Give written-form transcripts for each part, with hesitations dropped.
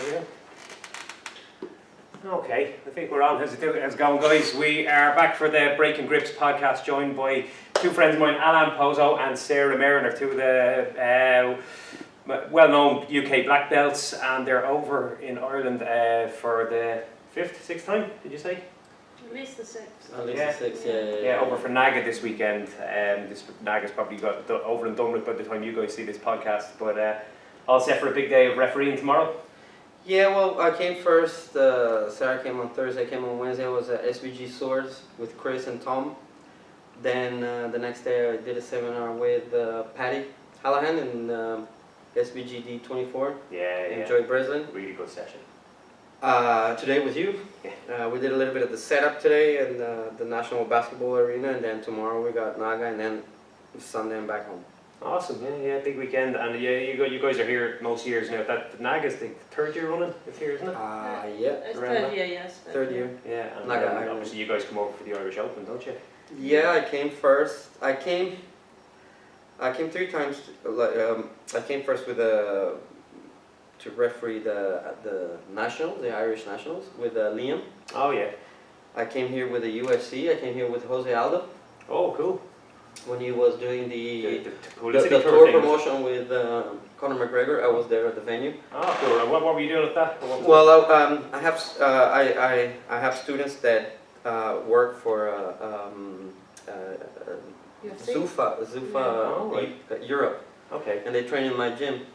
There we go. Okay, I think we're on. How's it going, guys? We are back for the Breaking Grips podcast, joined by two friends of mine, Alain, Pozo and Sarah Merriner, two of the well-known UK black belts, and they're over in Ireland for the sixth time, did you say? At least the sixth. At least the sixth, yeah. Yeah, over for Naga this weekend. This Naga's probably got over and done with by the time you guys see this podcast, but all set for a big day of refereeing tomorrow. Yeah, well, I came first. Sarah came on Thursday. I came on Wednesday. I was at SBG Swords with Chris and Tom. Then the next day I did a seminar with Paddy Alain in SBG D24. Yeah, Enjoyed Breslin. Really good session. Today with you. Yeah. We did a little bit of the setup today in the National Basketball Arena, and then tomorrow we got Naga, and then Sunday I'm back home. Awesome, yeah, big weekend, and yeah, you guys are here most years now. That Naga's the third year running. It's here, isn't it? Yeah. It's third year, yes. Third year. Yeah, and Naga, obviously you guys come over for the Irish Open, don't you? Yeah, I came first. I came 3 times. I came first with to referee the nationals, the Irish nationals, with Liam. Oh yeah. I came here with the UFC. I came here with Jose Aldo Oh cool. when he was doing the publicity tour thing. promotion with Conor McGregor. I was there at the venue. Oh cool. And what were you doing at that? Well, I have students that work for UFC? Zuffa Europe, Okay. and they train in my gym.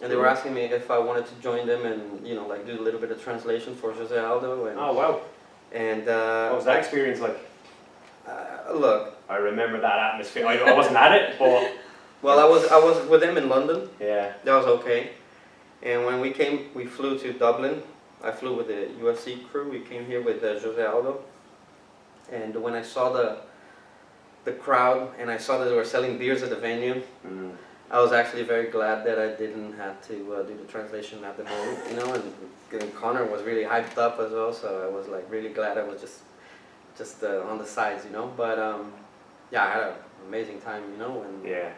And they were asking me if I wanted to join them and like do a little bit of translation for Jose Aldo. And, Oh wow. And What was that experience like? look, I remember that atmosphere. I wasn't at it, but well, I was with them in London. yeah. That was okay. And when we flew to Dublin. I flew with the UFC crew. We came here with Jose Aldo. And when I saw the crowd and I saw that they were selling beers at the venue, I was actually very glad that I didn't have to do the translation at the moment, and Conor was really hyped up as well, so I was like really glad I was just on the sides, but yeah, I had an amazing time, and Yeah.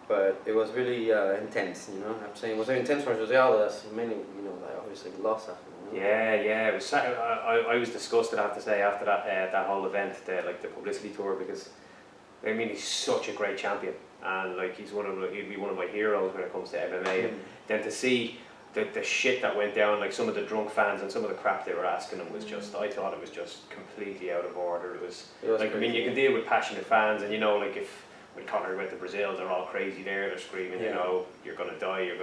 but it was really intense, I'm saying it was very intense for Jose Aldo. That's many, I obviously lost after. Yeah. It was. I was disgusted, I have to say, after that whole event, the publicity tour, because I mean he's such a great champion, and like he'd be one of my heroes when it comes to MMA. And then to see the shit that went down, like some of the drunk fans and some of the crap they were asking him was just, I thought it was just completely out of order. It was like, I mean, you can deal with passionate fans, and like if when Conor went to Brazil, they're all crazy there, they're screaming, you're gonna die, and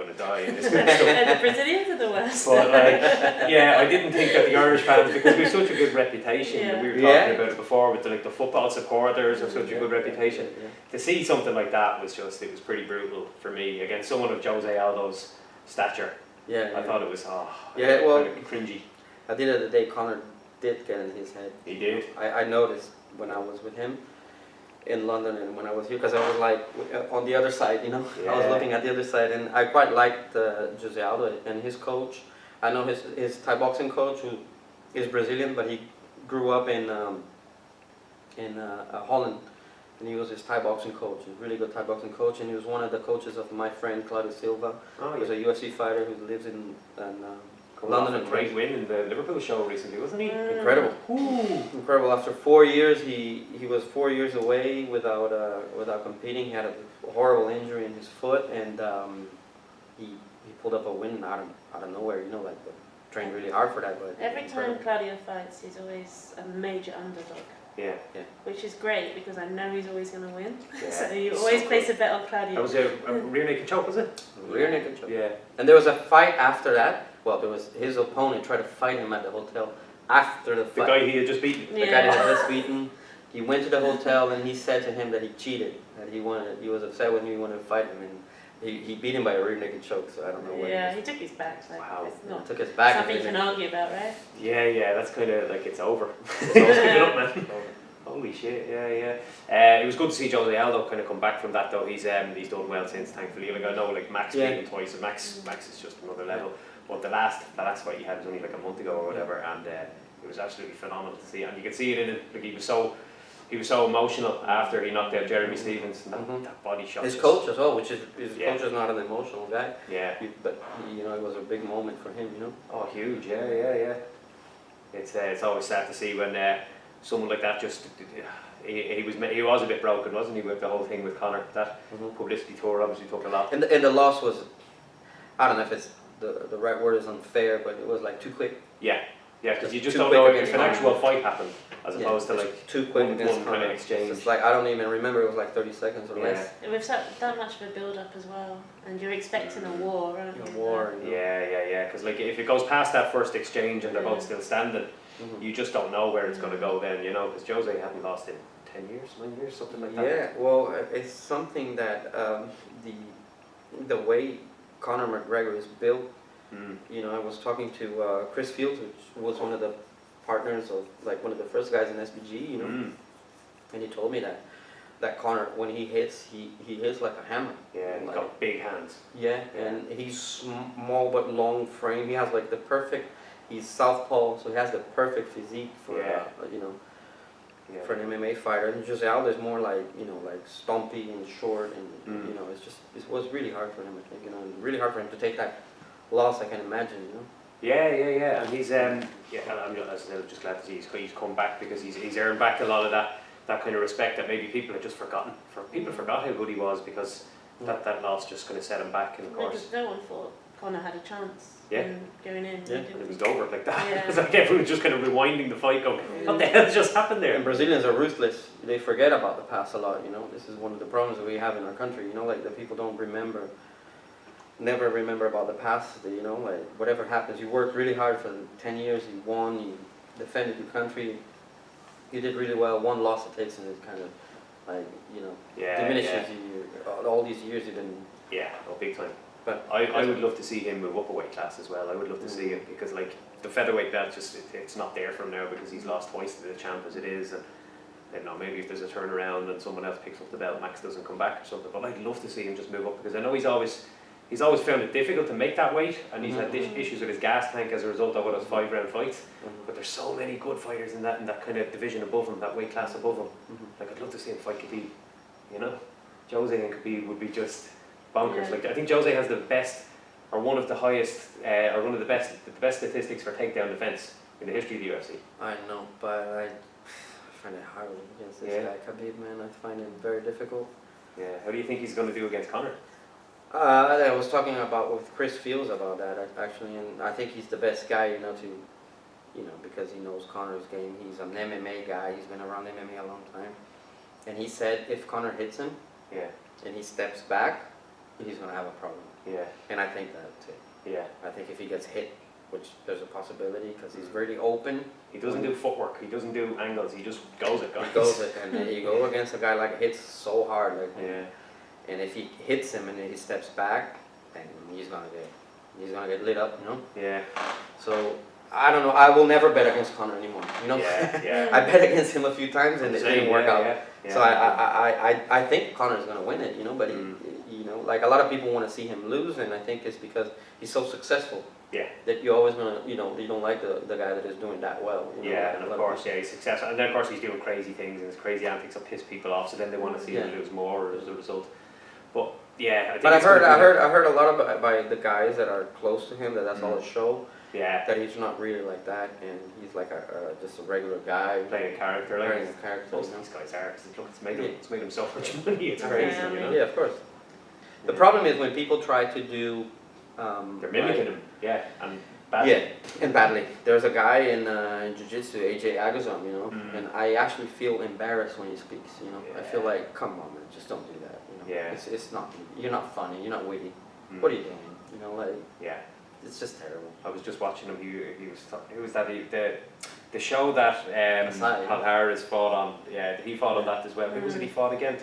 this kind of stuff. And the Brazilians are the worst. But yeah, I didn't think that the Irish fans, because we have such a good reputation, we were talking about it before with the football supporters have such a good reputation. To see something like that was it was pretty brutal for me against someone of Jose Aldo's stature. I thought it was kind of cringy. At the end of the day, Conor did get in his head. He did. I noticed when I was with him in London and when I was here, because I was like on the other side, I was looking at the other side, and I quite liked Jose Aldo and his coach. I know his Thai boxing coach, who is Brazilian, but he grew up in Holland, and he was his Thai boxing coach, a really good Thai boxing coach, and he was one of the coaches of my friend Claudio Silva, who's a UFC fighter who lives in London. A great win in the Liverpool show recently, wasn't he? Incredible. Incredible. After 4 years, he was 4 years away without competing. He had a horrible injury in his foot, and he pulled up a win out of nowhere. Trained really hard for that. But every time Claudio fights, he's always a major underdog. Yeah. Which is great because I know he's always going to win. Yeah. So you always place a bet on Claudio. That was a rear naked choke, was it? Rear naked choke. Yeah. And there was a fight after that. Well, there was his opponent tried to fight him at the hotel after the fight. The guy he had just beaten. The guy that had just beaten. He went to the hotel and he said to him that he cheated. That he was upset with him. He wanted to fight him, and he beat him by a rear naked choke. So I don't know what. Yeah, he took his back. So Wow. it's not Took his back. something you can argue about, right? Yeah. That's kind of like it's over. It's give it up, man. Holy shit, yeah. It was good to see Jose Aldo kind of come back from that, though. He's done well since, thankfully. Like I know, like Max beat him twice, and Max is just another level. But the last fight he had was only like a month ago or whatever, and it was absolutely phenomenal to see. And you could see it in it. Like he he was so emotional after he knocked out Jeremy Stevens and Mhm. that body shot. His just- coach as well, which is his Yeah. coach is not an emotional guy, Yeah. but you know it was a big moment for him. You know. Oh, huge. Yeah. It's always sad to see when someone like that just he was a bit broken, wasn't he, with the whole thing with Conor? That Mhm. publicity tour obviously took a lot. And the loss was, I don't know if it's the right word is unfair, but it was like too quick. Yeah, because you just Too don't quick know against if an Conor. actual fight happened as Yeah, opposed to it's like too quick one against kind of Conor. exchange. It's like I don't even remember. It was like 30 seconds or Yeah. less. With that much of a build-up as well, and you're expecting a war, aren't you? A war. You know. Yeah. Because like if it goes past that first exchange and they're both Yeah. still standing, Mhm. you just don't know where it's going to go then, you know. Because Jose hadn't lost in 10 years, 9 years, something like that. Yeah, well, it's something that the way Conor McGregor is built. Mm. You know, I was talking to Chris Fields, which was one of the partners of like one of the first guys in SBG. You know, Mm. and he told me that Conor, when he hits, he hits like a hammer. Yeah, he's Like, got big hands. yeah, and he's small but long frame. He has like the perfect. He's southpaw, so he has the perfect physique for Yeah. you know. Yeah. For an MMA fighter, and Jose Aldo is more like like stumpy and short, and Mm. it was really hard for him. I think and really hard for him to take that loss. I can imagine, Yeah, and he's I'm as I said, just glad to see he's come back because he's earned back a lot of that kind of respect that maybe people had just forgotten. People forgot how good he was because that loss just kind of set him back, and of course Because no one thought Conor had a chance Yeah. in going in. Yeah. He didn't. it was over like that. Yeah. It's like everyone was just kind of rewinding the fight, going, "What the hell's just happened there?" And Brazilians are ruthless. They forget about the past a lot. This is one of the problems that we have in our country. Like the people don't never remember about the past. Like whatever happens, you worked really hard for 10 years. You won. You defended your country. You did really well. One loss it takes, and it kind of like diminishes you. All these years you've been. Yeah, big time. But I would love to see him move up a weight class as well. I would love to see him because like the featherweight belt it's not there for him now because he's lost twice to the champ as it is, and maybe if there's a turnaround and someone else picks up the belt, Max doesn't come back or something. But I'd love to see him just move up because I know he's always found it difficult to make that weight, and he's had issues with his gas tank as a result of those 5-round fights. But there's so many good fighters in that kind of division above him, that weight class above him. Like I'd love to see him fight Khabib. Jose and Khabib would be just bonkers. Yeah. Like I think Jose has the best, or one of the highest, or one of the best statistics for takedown defense in the history of the UFC. I know, but I find it hard against this Yeah. guy, Khabib, man. I find it very difficult. Yeah. How do you think he's going to do against Conor? I was talking with Chris Fields about that actually, and I think he's the best guy, because he knows Conor's game. He's an MMA guy. He's been around MMA a long time, and he said if Conor hits him, Yeah. and he steps back, he's gonna have a problem. Yeah. And I think that too. Yeah. I think if he gets hit, which there's a possibility because he's really open. He doesn't do footwork. He doesn't do angles. He just goes it, guys. He goes it, and then you go against a guy like hits so hard, like. Yeah. And if he hits him and then he steps back, then he's gonna get lit up, Yeah. So I don't know. I will never bet against Conor anymore. Yeah. I bet against him a few times and it didn't work out. Yeah. So I think Conor's gonna win it, but like a lot of people want to see him lose, and I think it's because he's so successful. Yeah. That you're always gonna, you don't like the guy that is doing that well. Yeah, and of course, he's successful, and then of course he's doing crazy things and his crazy antics will piss people off. So then they want to see him lose more as a result. But yeah, I think. But I heard a lot by the guys that are close to him that's all a show. Yeah. That he's not really like that, and he's like just a regular guy Playing a character, like playing a character. most of these guys are. Cause look, it's made him so much money. It's crazy, Yeah, of course. The problem is when people try to do. They're mimicking him. Yeah, and badly. Yeah, and badly. There's a guy in jiu-jitsu, AJ Agazon, and I actually feel embarrassed when he speaks. I feel like, come on, man, just don't do that. Yeah. It's not. You're not funny. You're not witty. What are you doing? Yeah. It's just terrible. I was just watching him. He was. Who was that? The show that Aside. Hal Harris fought on. Yeah, he fought on that as well. Who was it? He fought again.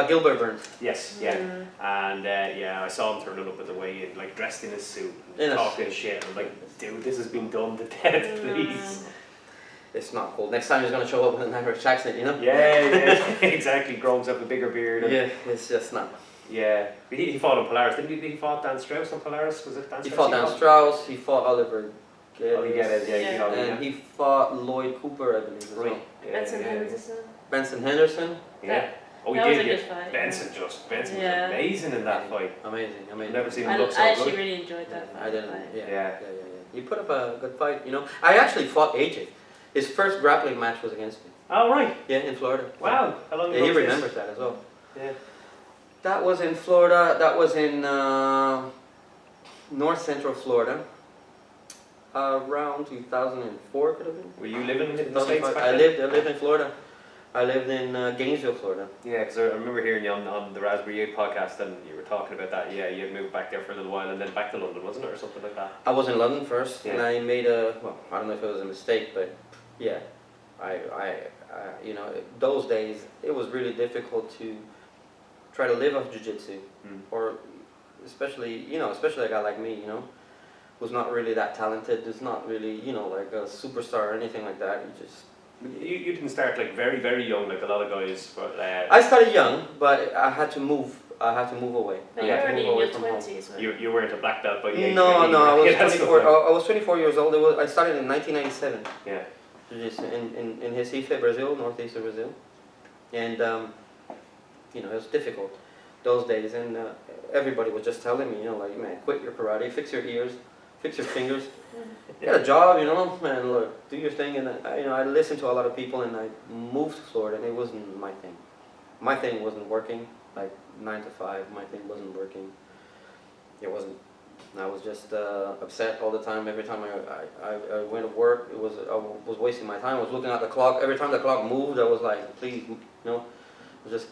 Gilbert Burns. Yes, yeah, and I saw him turning up at the weigh-in, like dressed in his suit, In a talking shit. I'm like, dude, this has been done to death, please. It's not cool. Next time he's gonna show up with an Irish accent, Yeah, exactly. Grows himself a bigger beard. And, Yeah, it's just not. Yeah, but he fought on Polaris, didn't he? He fought Dan Strauss on Polaris. Was it Dan Strauss? He fought Dan Strauss. He fought Oliver. Oh, you get it. Yeah, Yeah. you know, And he fought Lloyd Cooper, I believe, as well. Right. Benson Henderson. Benson Henderson. Yeah. Oh, That he was a did. good fight. Benson was Yeah. amazing in that fight. Amazing. I've never seen him I look so actually good. really enjoyed that fight. I didn't. Like, Yeah. He put up a good fight. You know, I actually fought AJ. His first grappling match was against me. Oh, right. Yeah, in Florida. Wow. How long Yeah, ago he was this? remembers that as well. Yeah. That was in Florida. That was in north central Florida. Around 2004, could have been. Were you living in the States back I then? lived in Florida. I lived in Gainesville, Florida. Yeah, because I remember hearing you on the Raspberry 8 podcast and you were talking about that. Yeah, you had moved back there for a little while and then back to London, wasn't it, or something like that? I was in London first, and Yeah. I made I don't know if it was a mistake, but yeah, you know, those days it was really difficult to try to live off jiu-jitsu, or especially a guy like me, you know, who's not really that talented, is not really, you know, like a superstar or anything like that. You didn't start like very, very young like a lot of guys, but I started young, but I had to move. I had to move away. But I you're had to already move in away your from home. 20s, weren't you weren't a black belt by the age No, of 18, I was yeah, that's 24. stuff I was 24 years old. I started in 1997. Yeah. Just in Recife, Brazil, northeast of Brazil, and you know, it was difficult those days, and everybody was just telling me, you know, like, man, quit your karate, fix your ears, fix your fingers, get a job, you know, and look, do your thing. And you know, I listened to a lot of people, and I moved to Florida, and it wasn't my thing. My thing wasn't working, like 9 to 5. My thing wasn't working. It wasn't. I was just upset all the time. Every time I went to work, I was wasting my time. I was looking at the clock. Every time the clock moved, I was like, please, you know, it was just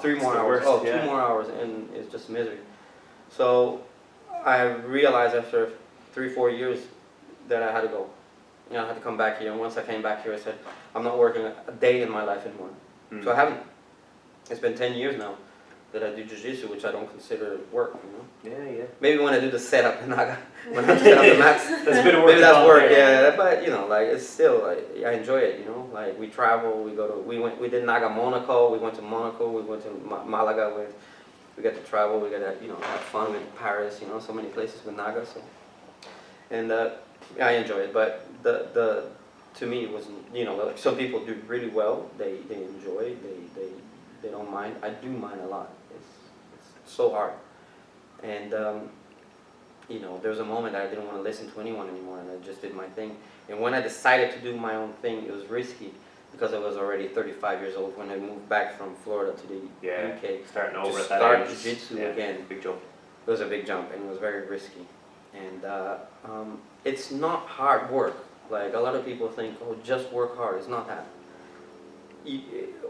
3 more hours. Worst, yeah. 2 more hours, and it's just misery. So I realized after 3-4 years that I had to go. You know, I had to come back here. And once I came back here, I said, I'm not working a day in my life anymore. So I haven't. It's been 10 years now that I do jiu-jitsu, which I don't consider work, you know. Yeah. Maybe when I do the setup in Naga, when I set up the mats, That's a bit of work. maybe that's work, yeah. But you know, like, it's still, like, I enjoy it, you know. Like, we travel, we did Naga Monaco, we went to Monaco, we went to Malaga, we got to travel, we got to, you know, have fun with Paris, you know, so many places with Naga, so. And I enjoy it, but to me it wasn't, you know, like, some people do really well, they enjoy, they don't mind. I do mind a lot. It's so hard. And you know, there was a moment I didn't want to listen to anyone anymore, and I just did my thing. And when I decided to do my own thing, it was risky because I was already 35 years old when I moved back from Florida to the UK. Starting over to at that start age. jiu-jitsu Yeah, again. big jump. It was a big jump, and it was very risky. And it's not hard work. Like, a lot of people think, oh, just work hard. It's not that.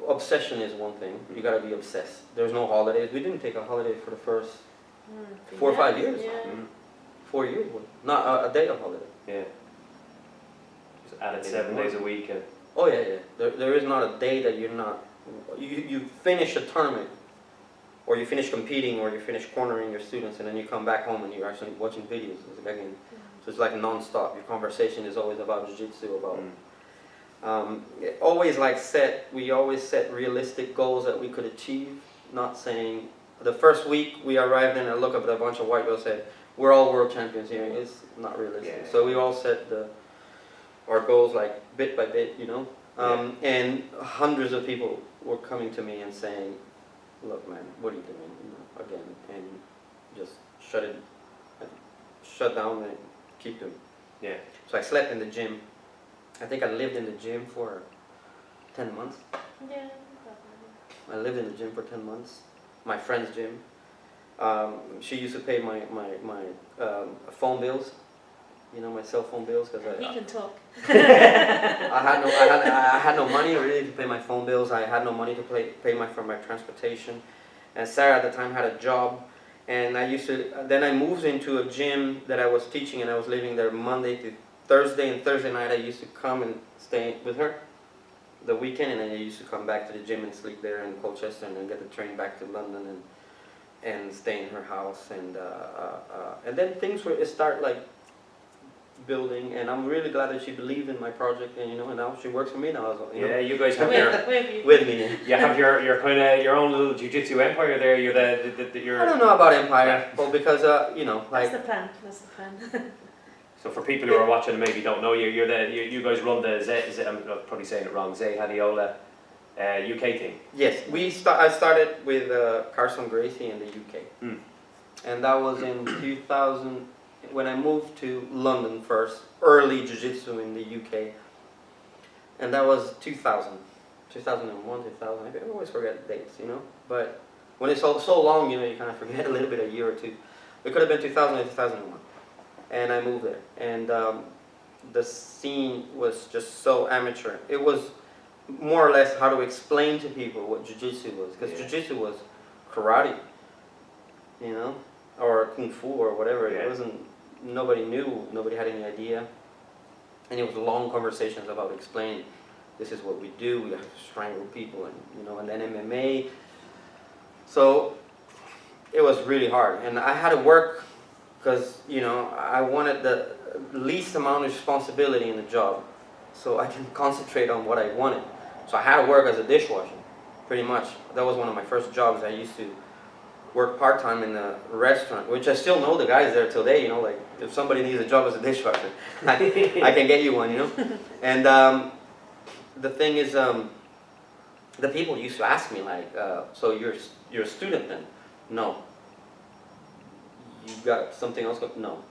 Obsession is one thing. You gotta be obsessed. There's no holidays. We didn't take a holiday for the first 4 or 5 years. Yeah. 4 years. Not a day of holiday. Yeah. Just add it 7 days a week. And Oh yeah. There is not a day that you're not. You finish a tournament, or you finish competing, or you finish cornering your students, and then you come back home and you're actually watching videos again. So it's like non-stop. Your conversation is always about jiu-jitsu, about. We always set realistic goals that we could achieve. Not saying the first week we arrived in, I look up at a bunch of white belts, said we're all world champions here. It's not realistic. Yeah. So we all set our goals like bit by bit, you know. And hundreds of people were coming to me and saying, "Look, man, what are you doing? You know, again?" And just shut down and keep doing. yeah. So I slept in the gym. I think I lived in the gym for 10 months. Yeah. I lived in the gym for 10 months. My friend's gym. She used to pay my phone bills. You know, my cell phone bills, because He can talk. I had no money really to pay my phone bills. I had no money to pay for my transportation. And Sarah at the time had a job. And then I moved into a gym that I was teaching, and I was living there Monday to Thursday, and Thursday night I used to come and stay with her the weekend, and then I used to come back to the gym and sleep there in Colchester, and then get the train back to London and stay in her house, and then things start like building, and I'm really glad that she believed in my project, and you know, and now she works for me now as well. You know? You guys have with me. You have your kind of your own little jiu-jitsu empire there. You're you're. I don't know about empire, well, because you know, like. That's the plan. So for people who are watching and maybe don't know you, you guys run the I'm probably saying it wrong, Zay Hadiola UK team. Yes, I started with Carson Gracie in the UK, and that was in 2000 when I moved to London first, early jiu-jitsu in the UK, and that was 2000, 2001, 2000. I always forget the dates, you know. But when it's so long, you know, you kind of forget a little bit, a year or two. It could have been 2000 or 2001, and I moved there, and the scene was just so amateur. It was more or less how to explain to people what jiu-jitsu was, because jiu-jitsu was karate, you know, or kung fu or whatever. It wasn't. Nobody knew. Nobody had any idea, and it was long conversations about explaining. This is what we do. We have to strangle people, and you know, and then MMA. So it was really hard, and I had to work because you know I wanted the least amount of responsibility in the job, so I can concentrate on what I wanted. So I had to work as a dishwasher, pretty much. That was one of my first jobs. I used to work part-time in a restaurant, which I still know the guys there till today, you know, like if somebody needs a job as a dishwasher, I can get you one, you know. And the thing is, the people used to ask me like, so you're a student then? No. You got something else? No.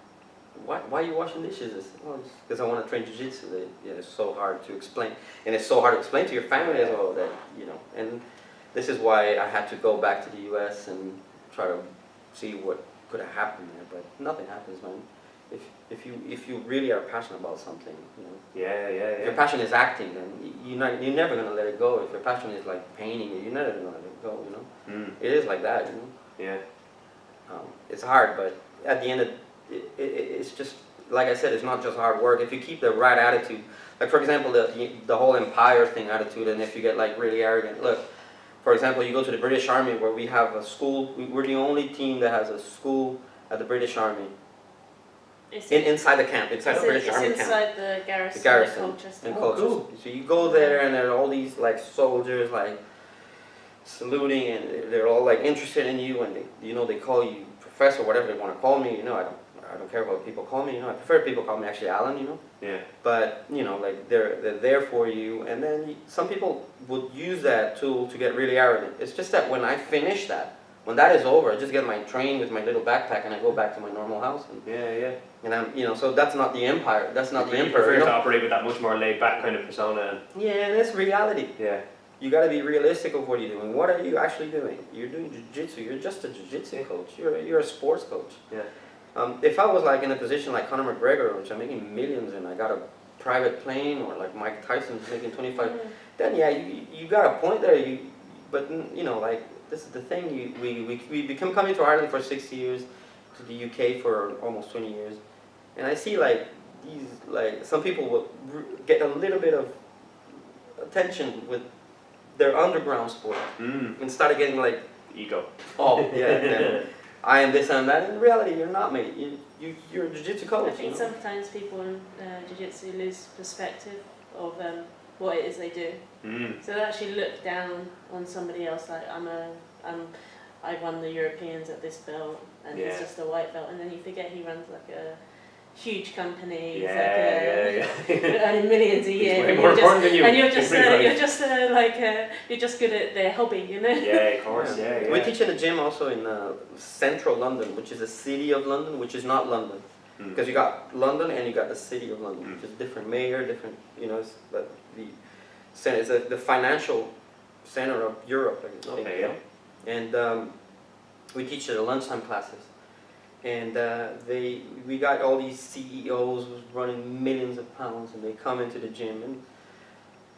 Why are you washing dishes? Well, because I want to train jiu-jitsu. It's so hard to explain, and it's so hard to explain to your family as well that you know. And this is why I had to go back to the U.S. and try to see what could have happened there. But nothing happens, man. If you really are passionate about something, you know. If your passion is acting, then you're never gonna let it go. If your passion is like painting, you're never gonna let it go. You know. It is like that, you know. Yeah. It's hard, but at the end of it's just, like I said, it's not just hard work. If you keep the right attitude, like for example, the whole empire thing attitude, and if you get like really arrogant, look, for example, you go to the British Army where we have a school, we're the only team that has a school at the British Army. Inside the camp, inside the British Army camp. Inside the garrison, in Colchester. Cool. So you go there and there are all these like soldiers like saluting, and they're all like interested in you, and they call you professor, whatever they want to call me, you know. I don't care what people call me, you know. I prefer people call me actually Alain, you know. Yeah. But you know, like they're there for you, and then some people would use that tool to get really arrogant. It's just that when I finish that, when that is over, I just get my train with my little backpack and I go back to my normal house. And, and I'm, you know, so that's not the empire. That's not the emperor. You prefer to operate with that much more laid back kind of persona. Yeah, and that's reality. Yeah. You got to be realistic of what you're doing. What are you actually doing? You're doing jiu-jitsu. You're just a jiu-jitsu coach. You're a sports coach. Yeah. If I was like in a position like Conor McGregor, which I'm making millions and I got a private plane, or like Mike Tyson's making 25, then yeah, you got a point there. But you know, like this is the thing. We become coming to Ireland for 6 years, to the UK for almost 20 years, and I see like these some people will get a little bit of attention with their underground sport and started getting like ego. Oh yeah. I am this and that. In reality, you're not, mate. You're a jiu-jitsu coach. I think sometimes people in jiu-jitsu lose perspective of what it is they do. So they actually look down on somebody else like I won the Europeans at this belt, and he's just a white belt, and then you forget he runs like a huge company. He's earning millions a year. He's way more important than you. And you're just good at their hobby, you know. Yeah, of course. Yeah. We teach in a gym also in central London, which is a city of London, which is not London, because you got London and you got the city of London, which is different mayor, different. You know, it's the financial center of Europe. Okay. Yeah. And we teach at the lunchtime classes. And we got all these CEOs who's running millions of pounds, and they come into the gym, and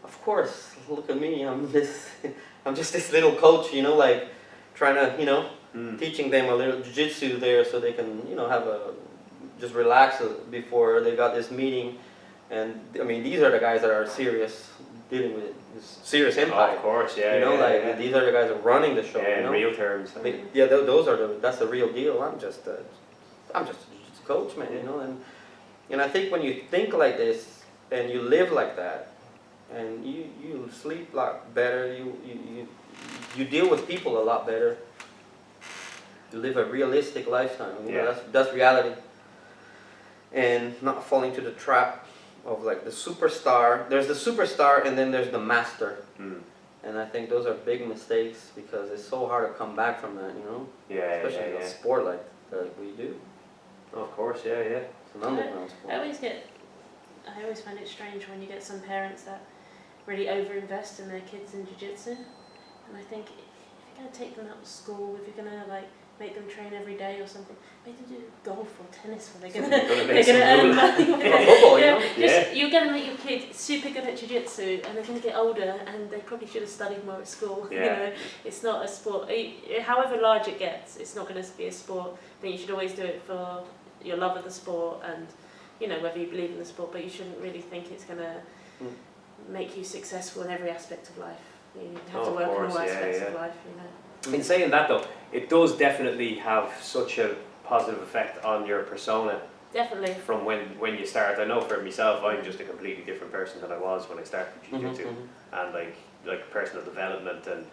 of course, look at me, I'm just this little coach, you know, like trying to, you know, teaching them a little jiu-jitsu there so they can, you know, just relax before they got this meeting. And I mean, these are the guys that are serious, dealing with this serious empire. Oh, of course, yeah. You know, these are the guys that are running the show. Yeah, you know? in real terms. That's the real deal. I'm just a jiu-jitsu coach, man. You know, and I think when you think like this and you live like that, and you sleep a lot better, you deal with people a lot better. You live a realistic lifestyle. You know, that's reality. And not falling to the trap of like the superstar. There's the superstar, and then there's the master. And I think those are big mistakes because it's so hard to come back from that, you know? Especially in a sport like that we do. Of course, yeah. It's an underground sport. I always find it strange when you get some parents that really overinvest in their kids in jiu-jitsu. And I think if you're going to take them out to school, if you're going to like make them train every day or something, make them do golf or tennis where they're going to earn money. Football, you know? You're going to make your kid super good at jiu-jitsu and they're going to get older and they probably should have studied more at school. Yeah. You know, it's not a sport. However large it gets, it's not going to be a sport. I think you should always do it for your love of the sport and, you know, whether you believe in the sport, but you shouldn't really think it's going to make you successful in every aspect of life. You have to work in all aspects of life, you know. In saying that though, it does definitely have such a positive effect on your persona. Definitely. From when you start. I know for myself, I'm just a completely different person than I was when I started jiu-jitsu. And like personal development and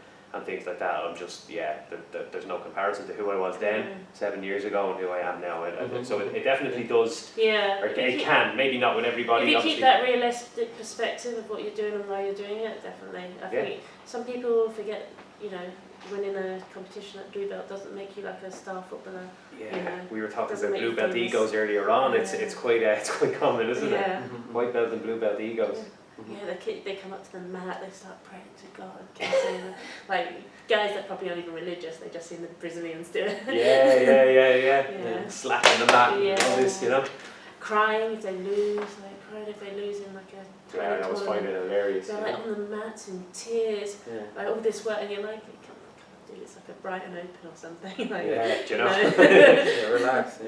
things like that, I'm just, there's no comparison to who I was then, 7 years ago, and who I am now. So it definitely does, or it can, maybe not with everybody. If you obviously. keep that realistic perspective of what you're doing and why you're doing it, definitely. I think some people forget, you know, winning a competition at blue belt doesn't make you like a star footballer. Yeah, you know, we were talking doesn't about make blue you belt famous. egos earlier on. Yeah. It's quite common, isn't it? White belt and blue belt egos. Yeah, they come up to the mat, they start praying to God, kissing, like guys that probably aren't even religious, they just seen the Brazilians do it. Yeah. Slapping the mat and all this, you know. Crying if they lose, like crying if they lose in like a Yeah, I always find it hilarious. They're like on the mats in tears, like all this work, and you're like, come on, dude, it's like a Brighton Open or something. Like, do you know? Relax.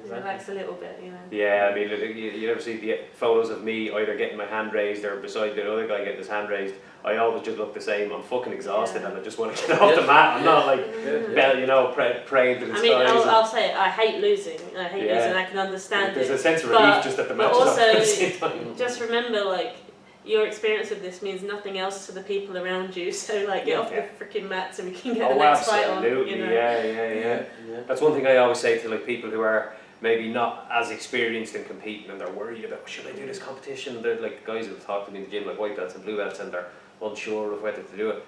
Relax a little bit, you know. Yeah, I mean, you ever see the photos of me either getting my hand raised or beside the other guy getting his hand raised? I always just look the same. I'm fucking exhausted and I just want to get off the mat. I'm not like, praying to the I mean, skies. I'll say it, I hate losing. I hate losing. I can understand There's it. a sense of relief just at the match. But also, just remember, like, your experience of this means nothing else to the people around you. So, like, get off the freaking mats and we can get the next fight on. Absolutely, you know? yeah. That's one thing I always say to like people who are maybe not as experienced in competing and they're worried about, should I do this competition? They're like guys who talk to me in the gym, like white belts and blue belts, and they're unsure of whether to do it.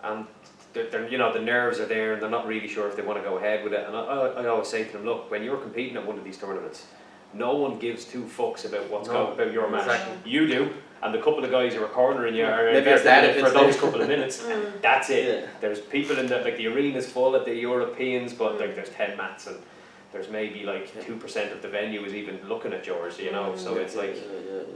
And they're you know, the nerves are there and they're not really sure if they want to go ahead with it. And I always say to them, look, when you're competing at one of these tournaments, no one gives two fucks about about your match. Exactly. You do, and the couple of guys who are cornering you are Maybe invested for those couple of minutes. Mm. That's it. Yeah. There's people in the, like the arena's full at the Europeans, but like there's 10 mats and there's maybe like 2% of the venue is even looking at yours, you know. So it's like,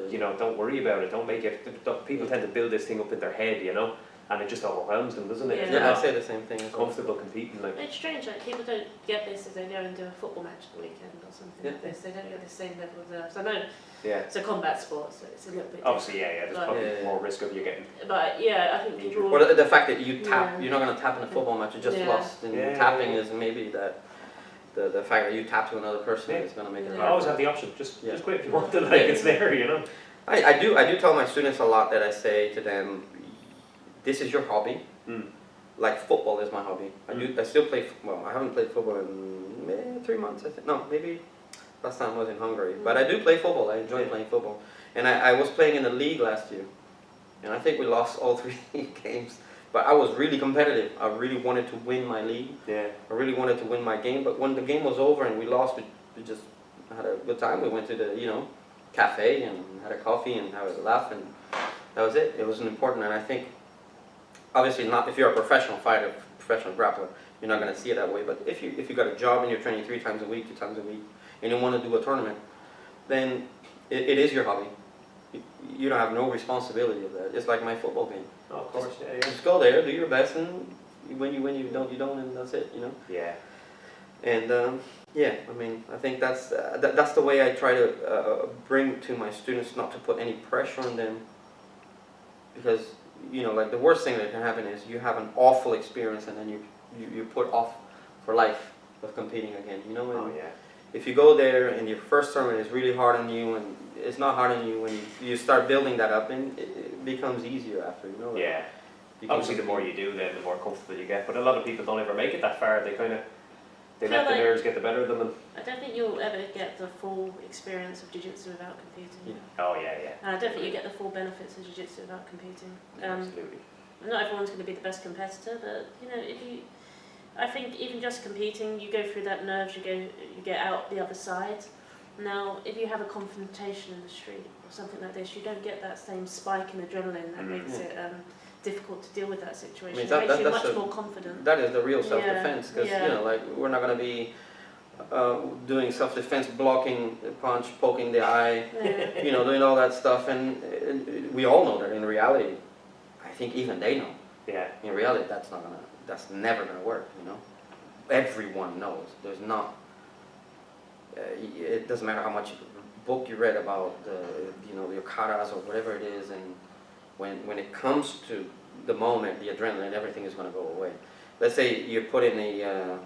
you know, don't worry about it. Don't make it. People tend to build this thing up in their head, you know, and it just overwhelms them, doesn't it? If they're Yeah, I not say the same thing. comfortable competing, like. It's strange, like people don't get this if they go and do a football match the weekend or something like this. They don't get the same level of nerves. I know it's a combat sport, so it's a little bit obviously, different. there's probably more risk of you getting. But yeah, I think people. Well, the fact that you tap, you're not going to tap in a football match, you just lost. And tapping is maybe that the fact that you tap to another person is going to make it. I always have the option, just quit if you want to, like it's there, you know. I do tell my students a lot that I say to them, this is your hobby. Like football is my hobby. I still play. Well, I haven't played football in 3 months. I think maybe last time I was in Hungary. But I do play football. I enjoy playing football. And I was playing in the league last year, and I think we lost all 3 games. But I was really competitive. I really wanted to win my league. I really wanted to win my game. But when the game was over and we lost, we just had a good time. We went to the cafe and had a coffee and had a laugh, and that was it. It wasn't important, and I think. Obviously not if you're a professional fighter, professional grappler, you're not going to see it that way. But if you got a job and you're training 3 times a week, 2 times a week, and you want to do a tournament, then it is your hobby. You don't have no responsibility of that. It's like my football game. Oh, of course, Just go there, do your best, and when you don't, you don't, and that's it, you know. Yeah. And I mean, I think that's the way I try to bring to my students, not to put any pressure on them, because. You know, like the worst thing that can happen is you have an awful experience and then you put off for life of competing again, you know. And if you go there and your first tournament is really hard on you, and it's not hard on you when you start building that up, and it becomes easier after, you know. Like Obviously, the more you do, then the more comfortable you get. But a lot of people don't ever make it that far. They let the nerves get the better of them. I don't think you'll ever get the full experience of jiu-jitsu without competing. Oh yeah. And I don't think you get the full benefits of jiu-jitsu without competing. Absolutely. not everyone's going to be the best competitor, but you know, I think even just competing, you go through that nerves, you get out the other side. Now, if you have a confrontation in the street or something like this, you don't get that same spike in adrenaline that makes it difficult to deal with that situation. It makes you much more confident. That is the real self-defense, because you know, like, we're not going to be doing self-defense, blocking, punch, poking the eye, you know, doing all that stuff, and we all know that in reality. I think even they know. Yeah. In reality, that's never gonna work. You know, everyone knows. There's not. It doesn't matter how much book you read about the katas or whatever it is, and when it comes to the moment, the adrenaline, everything is gonna go away. Let's say you're put in a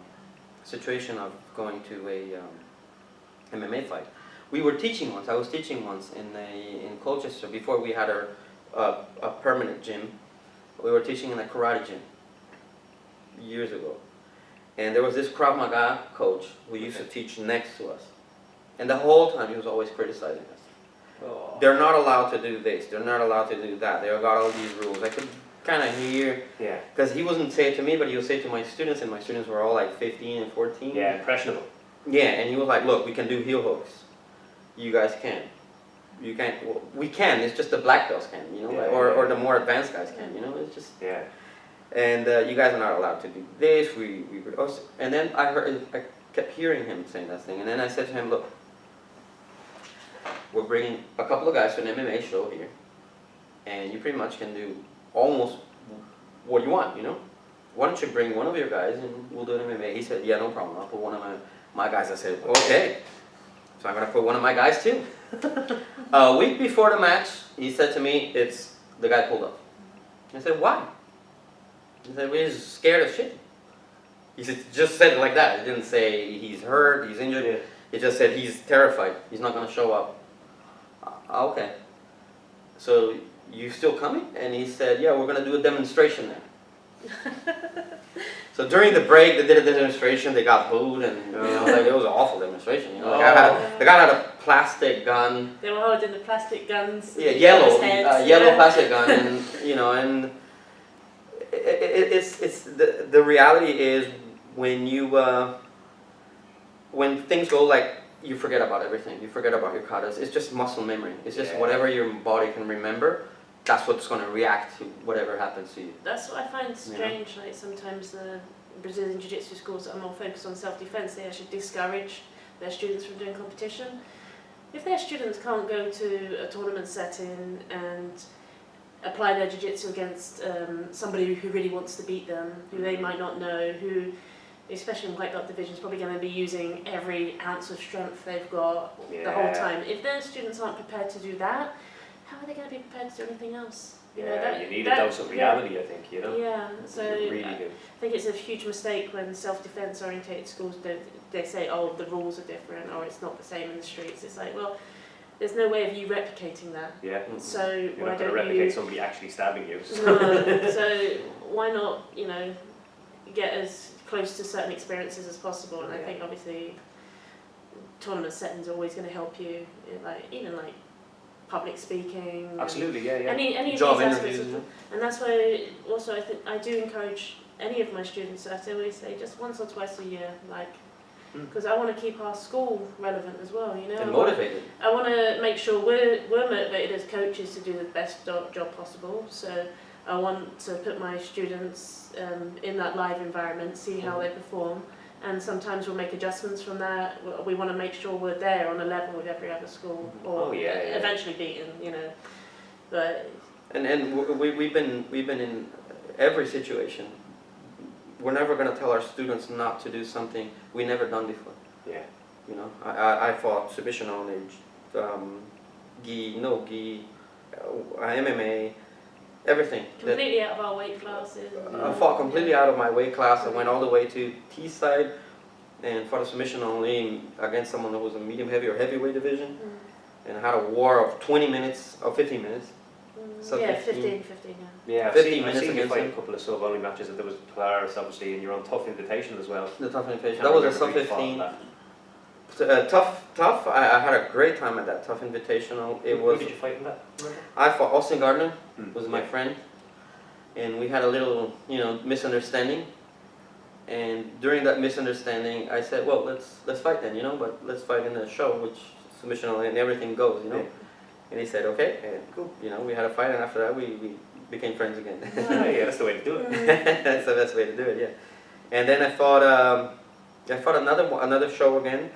situation of going to a MMA fight. We were teaching once. I was teaching once in Colchester before we had a permanent gym. We were teaching in a karate gym years ago, and there was this Krav Maga coach who used to teach next to us, and the whole time he was always criticizing us. Oh. They're not allowed to do this. They're not allowed to do that. They got all these rules. I could kind of hear, because he wasn't saying it to me, but he would say it to my students, and my students were all like 15 and 14. Yeah, impressionable. Yeah, and he was like, "Look, we can do heel hooks. You guys can't. You can't. Well, we can. It's just the black belts can, you know, or the more advanced guys can, you know. It's just And you guys are not allowed to do this. And then I kept hearing him saying that thing, and then I said to him, "Look, we're bringing a couple of guys to an MMA show here, and you pretty much can do almost what you want, you know. Why don't you bring one of your guys and we'll do an MMA?" He said, "Yeah, no problem. I'll put one of my guys." I said, "Okay." So I'm going to put one of my guys too. A week before the match, he said to me, the guy pulled up. I said, "Why?" He said, "We're just scared as shit." He just said it like that. He didn't say he's hurt, he's injured. Yeah. He just said he's terrified. He's not going to show up. Okay. So you still coming? And he said, "Yeah, we're going to do a demonstration there." So during the break, they did a demonstration. They got booed, and like, it was an awful demonstration. You know, the guy had a plastic gun. They were holding the plastic guns. Yeah, yellow plastic gun, and and it's the reality is when things go like, you forget about everything. You forget about your katas. It's just muscle memory. It's just whatever your body can remember. That's what's going to react to whatever happens to you. That's what I find strange. Like, sometimes the Brazilian Jiu-Jitsu schools that are more focused on self-defense, they actually discourage their students from doing competition. If their students can't go to a tournament setting and apply their Jiu-Jitsu against somebody who really wants to beat them, who they might not know, who, especially in white belt division, is probably going to be using every ounce of strength they've got the whole time. If their students aren't prepared to do that, how are they going to be prepared to do anything else? You need a dose of reality, I think, you know? Yeah, so really I think it's a huge mistake when self-defense orientated schools they say, "Oh, the rules are different," or "It's not the same in the streets." It's like, well, there's no way of you replicating that. Yeah. So you're why not going don't to replicate somebody actually stabbing you. No. So why not, get as close to certain experiences as possible? And I think obviously tournament settings are always going to help you, even public speaking. Absolutely, yeah. Any job of these interviews. aspects and that's why also I think I do encourage any of my students. I always say just once or twice a year, because I want to keep our school relevant as well. And motivated. I want to make sure we're motivated as coaches to do the best job possible. So I want to put my students in that live environment, see how they perform. And sometimes we'll make adjustments from that. We want to make sure we're there on a level with every other school, or eventually beaten, But we've been in every situation. We're never going to tell our students not to do something we never done before. Yeah. I fought submission only, gi, no gi, MMA, everything. Completely out of our weight classes. I fought completely out of my weight class. I went all the way to T-side and fought a submission only against someone that was a medium heavy or heavyweight division. And I had a war of 20 minutes, or 15 minutes. So 15, yeah. 15 minutes I've seen you against fight a couple of sub-only matches, and there was Polaris obviously, and you're on Tough Invitation as well. The Tough Invitation. That was a sub 15. Tough. I had a great time at that Tough Invitational. Who did you fight in that? I fought Austin Gardner, was my friend, and we had a little, misunderstanding. And during that misunderstanding, I said, well, let's fight then, but let's fight in the show, which submission only, and everything goes, Yeah. And he said, okay, and cool, we had a fight, and after that, we became friends again. Yeah, that's the way to do it. That's the best way to do it, yeah. And then I fought another show again.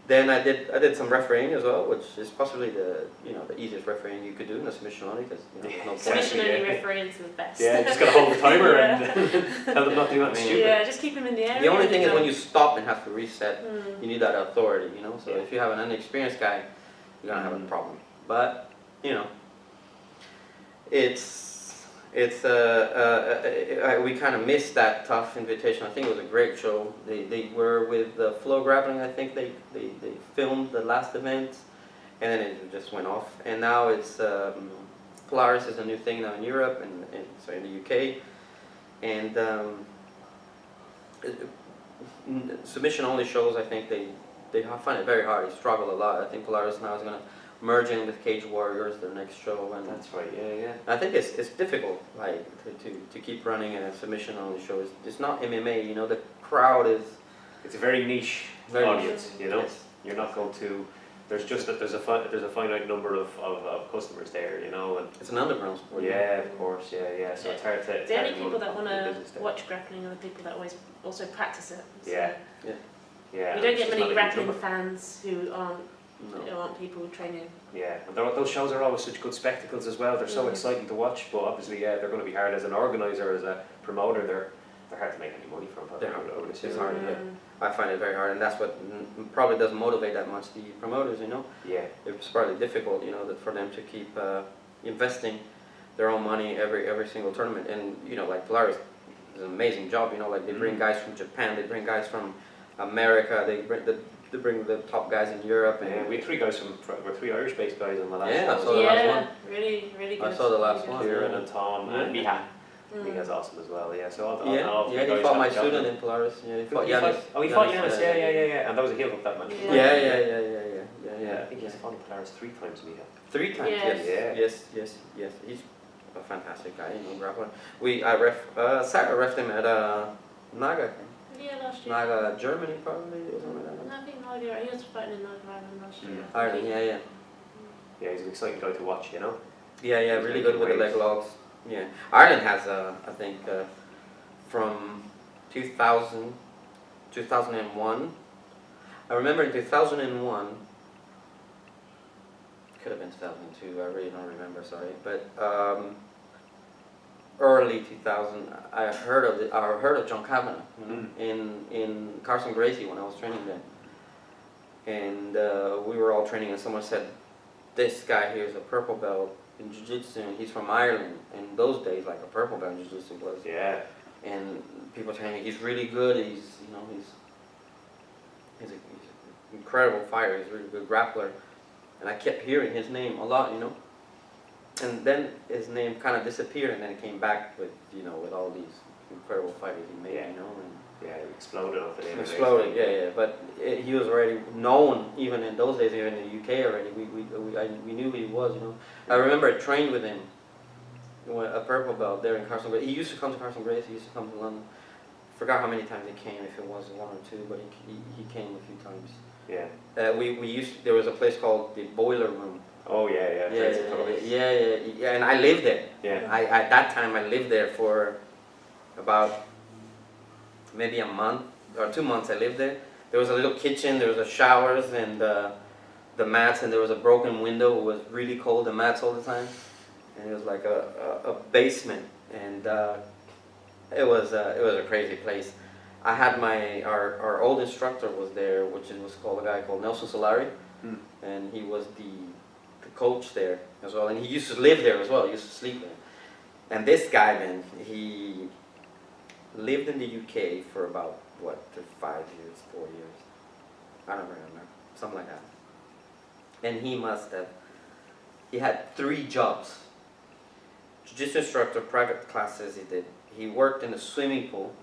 Then I did some refereeing as well, which is possibly the easiest refereeing you could do in a submission only, because there's no point. Submission only Yeah. refereeing's the best. Yeah, just gotta hold the timer Yeah. and tell them not to do nothing stupid. Yeah, just keep him in the area. The only thing is and when you stop and have to reset, Mm. you need that authority, So Yeah. if you have an inexperienced guy, you're gonna have a problem. But we kind of missed that tough invitation. I think it was a great show. They were with Flow Grappling. I think they filmed the last event, and then it just went off. And now it's Polaris is a new thing now in Europe and so in the UK, and submission only shows. I think they find it very hard. They struggle a lot. I think Polaris now is gonna merge in with Cage Warriors, their next show, and That's right, yeah. I think it's difficult, like to keep running a submission only show. It's not MMA, the crowd is It's a very niche very audience, Yes. You're not going to, there's a finite number of customers there, and It's an underground sport. yeah, of course, yeah. So it's hard to. The only people that want to business there. watch grappling are the people that always also practice it. So Yeah. Yeah. You don't it's get just many not a huge grappling number. fans who aren't No. people training. Yeah, and those shows are always such good spectacles as well. They're so Mm. exciting to watch, but obviously, yeah, they're going to be hard as an organizer, as a promoter. They're hard to make any money from. They're hard. I would assume. It's hard, yeah. Mm. I find it very hard, and that's what probably doesn't motivate that much the promoters. Yeah, It's probably difficult, for them to keep investing their own money every single tournament. And like Polaris does an amazing job. Like they bring guys from Japan, they bring guys from America, they bring the top guys in Europe. And yeah. We had we're three Irish-based guys on the last Yeah, I show. saw the last Yeah, one. really good. I saw the last Really one. good. Kieran and Tom and Miha. Mm. Miha's awesome as well. Yeah, so all Yeah, all three he guys fought my have a job. student in Polaris. Yeah, he fought He Yanis. Oh, he fought Yanis, Yanis. Yeah. And that was a heel hook that match. Yeah. Yeah. I think he's fought in Polaris 3 times, Miha. 3 times, Yes. yes. He's a fantastic guy, grappler. I refed him at Naga, Yeah, last year. Naga, Germany probably, or something like that. I think Naga, he was fighting in Naga Island last year. Ireland, yeah. Yeah, he's an exciting guy to watch, Yeah, He's really making good with the waves. leg logs. Yeah, Ireland has, I think, from 2000, 2001. I remember in 2001, could have been 2002, I really don't remember, sorry. But early 2000, I heard of John Kavanagh, in Carson Gracie when I was training there. And we were all training, and someone said, this guy here is a purple belt in jiu-jitsu, and he's from Ireland. In those days, like a purple belt in jiu-jitsu was. Yeah. And people telling me he's really good. He's an incredible fighter. He's a really good grappler. And I kept hearing his name a lot, And then his name kind of disappeared, and then it came back with all these incredible fighters he made, Yeah. and Yeah, he exploded off the exploded. Yeah. But he was already known even in those days, even in the UK already. We knew who he was, I remember I trained with him, a purple belt there in Carson Grace. He used to come to Carson Grace. He used to come to London. Forgot how many times he came. If it was 1 or 2, but he came a few times. Yeah. There was a place called the Boiler Room. Oh, yeah. Yeah, and I lived there. Yeah. At that time, I lived there for about maybe a month or 2 months. I lived there. There was a little kitchen, there was a showers and the mats, and there was a broken window. It was really cold, the mats all the time, and it was like a basement, and it was a crazy place. I had our old instructor was there, which was called a guy called Nelson Solari, and he was the coach there as well, and he used to live there as well. He used to sleep there. And this guy, then, he lived in the UK for about 5 years, 4 years. I don't remember, something like that. And he had 3 jobs. Jiu-jitsu instructor, private classes he did. He worked in a swimming pool,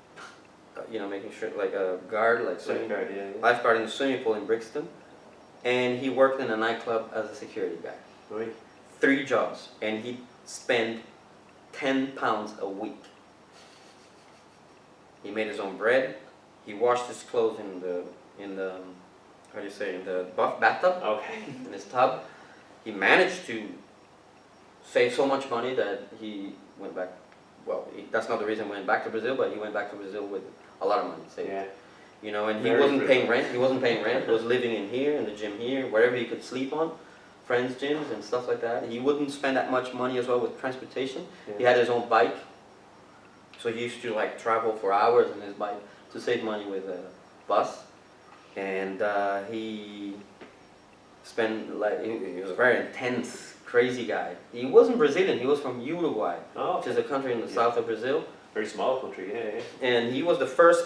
making sure, like a guard, like swimming, lifeguard in the swimming pool in Brixton. And he worked in a nightclub as a security guy. Right. 3 jobs, and he'd spend £10 a week He made his own bread. He washed his clothes in the how do you say, in the bathtub, Okay. in his tub. He managed to save so much money that he went back. Well, that's not the reason he went back to Brazil, but he went back to Brazil with a lot of money saved. Yeah. You know, and he Very wasn't paying frugal. rent. He wasn't paying rent. He was living in here, in the gym here, wherever he could sleep on, friends' gyms and stuff like that. He wouldn't spend that much money as well with transportation. Yeah. He had his own bike, so he used to like travel for hours on his bike to save money with a bus. And he spent like he was a very intense, crazy guy. He wasn't Brazilian. He was from Uruguay, Oh, which is a country in the Yeah. south of Brazil. very small country, yeah. And he was the first,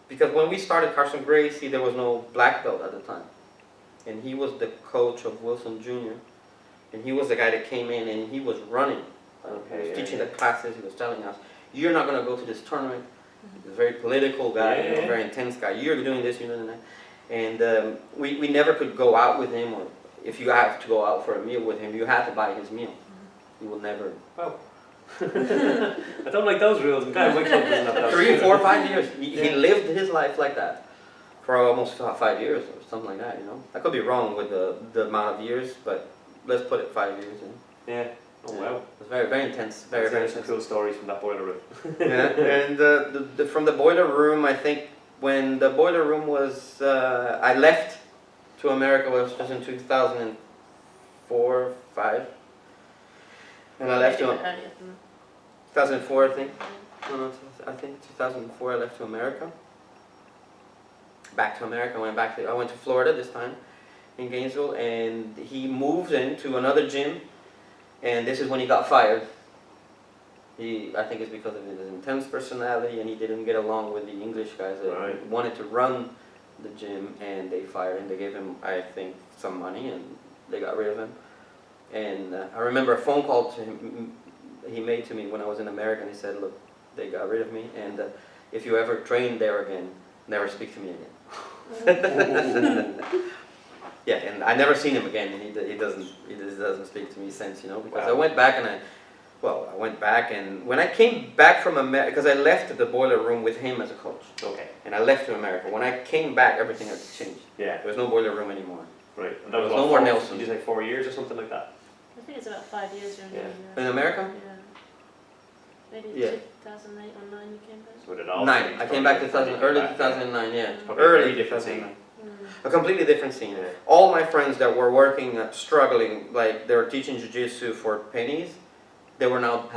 because when we started Carson Gracie, there was no black belt at the time. And he was the coach of Wilson Jr. And he was the guy that came in and he was running. He Okay, was yeah, teaching yeah. the classes, he was telling us, you're not going to go to this tournament. He's a very political guy, you know, Yeah. very intense guy. You're doing this, you're doing that. And we never could go out with him, or if you have to go out for a meal with him, you had to buy his meal. He will never. Wow. I don't like those rules. I'm glad my club doesn't have those. 3, 4, 5 years. He Yeah. lived his life like that for almost 5 years or something like that, you know. I could be wrong with the amount of years, but let's put it 5 years. You know? Yeah. Oh wow. It was very, very intense. Very, very Some intense. cool stories from that boiler room. Yeah, and from the boiler room, I think when the boiler room was, I left to America was just in 2004, 5. And I left to Earlier than 2004, I think. that. No, I think 2004 I left to America. Back to America, I went to Florida this time, in Gainesville, and he moved into another gym, and this is when he got fired. I think it's because of his intense personality, and he didn't get along with the English guys that Right. wanted to run the gym, and they fired him. They gave him, I think, some money, and they got rid of him. And I remember a phone call to him he made to me when I was in America, and he said, look, they got rid of me, and if you ever train there again, never speak to me again. Yeah, and I never seen him again, and he just doesn't speak to me since, you know, because Wow. I went back and when I came back from America, because I left the boiler room with him as a coach, Okay. and I left to America. When I came back, everything had changed. Yeah. There was no boiler room anymore. Right. And There that was was no what, more 4 Nelson. Did you say 4 years or something like that? I think it's about 5 years you're in Yeah. the In US. America? Yeah. Maybe Yeah. 2008 or 9 you came back? So it all 9. changed I came probably back when you 2000, came early back, 2009, yeah. Probably a Early very different 2009. Mm. A completely different scene. Yeah. All my friends that were working, struggling, like they were teaching jiu-jitsu for pennies, they were now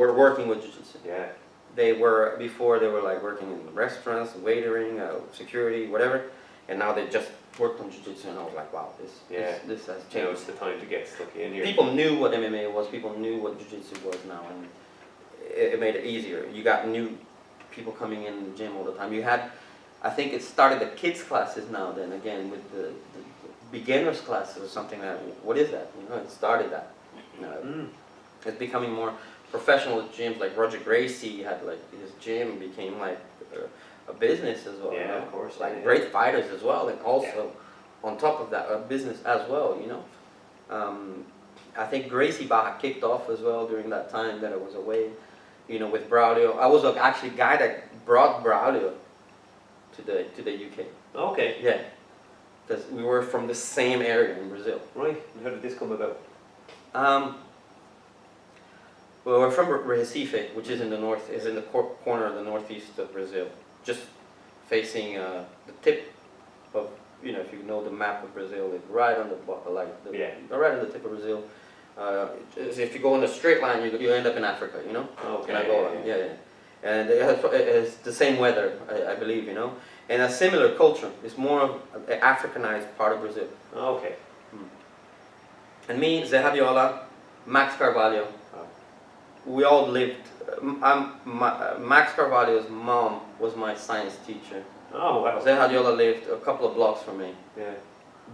were working with jiu-jitsu. Yeah. They were, before they were like working in restaurants, waitering, security, whatever, and now they just worked on jiu-jitsu, and I was like, wow, this has Now changed. it's the time to get stuck in here. People knew what MMA was, people knew what jiu-jitsu was now, and it made it easier. You got new people coming in the gym all the time. You had, I think it started the kids classes now then again with the beginners classes or something like that. What is that? You know, it started that. It's becoming more professional gyms, like Roger Gracie had like his gym became like a business as well. Yeah, you know? of course, Like yeah. great fighters as well, and also on top of that, a business as well, you know. I think Gracie Baja kicked off as well during that time that I was away, you know, with Braulio. I was actually guy that brought Braulio to the UK. Okay. Yeah, because we were from the same area in Brazil. Right. And how did this come about? Well, we're from Recife, which is in the north, is in the corner of the northeast of Brazil, just facing the tip of, you know, if you know the map of Brazil, it's right on the right on the tip of Brazil. If you go in a straight line, you end up in Africa, you know. Okay. And I go, yeah. And it has the same weather, I believe, you know, and a similar culture. It's more of an Africanized part of Brazil. Okay. And me, Zé Rabiola, Max Carvalho, we all lived. Max Carvalho's mom was my science teacher. Oh wow. Zé Rabiola lived a couple of blocks from me. Yeah.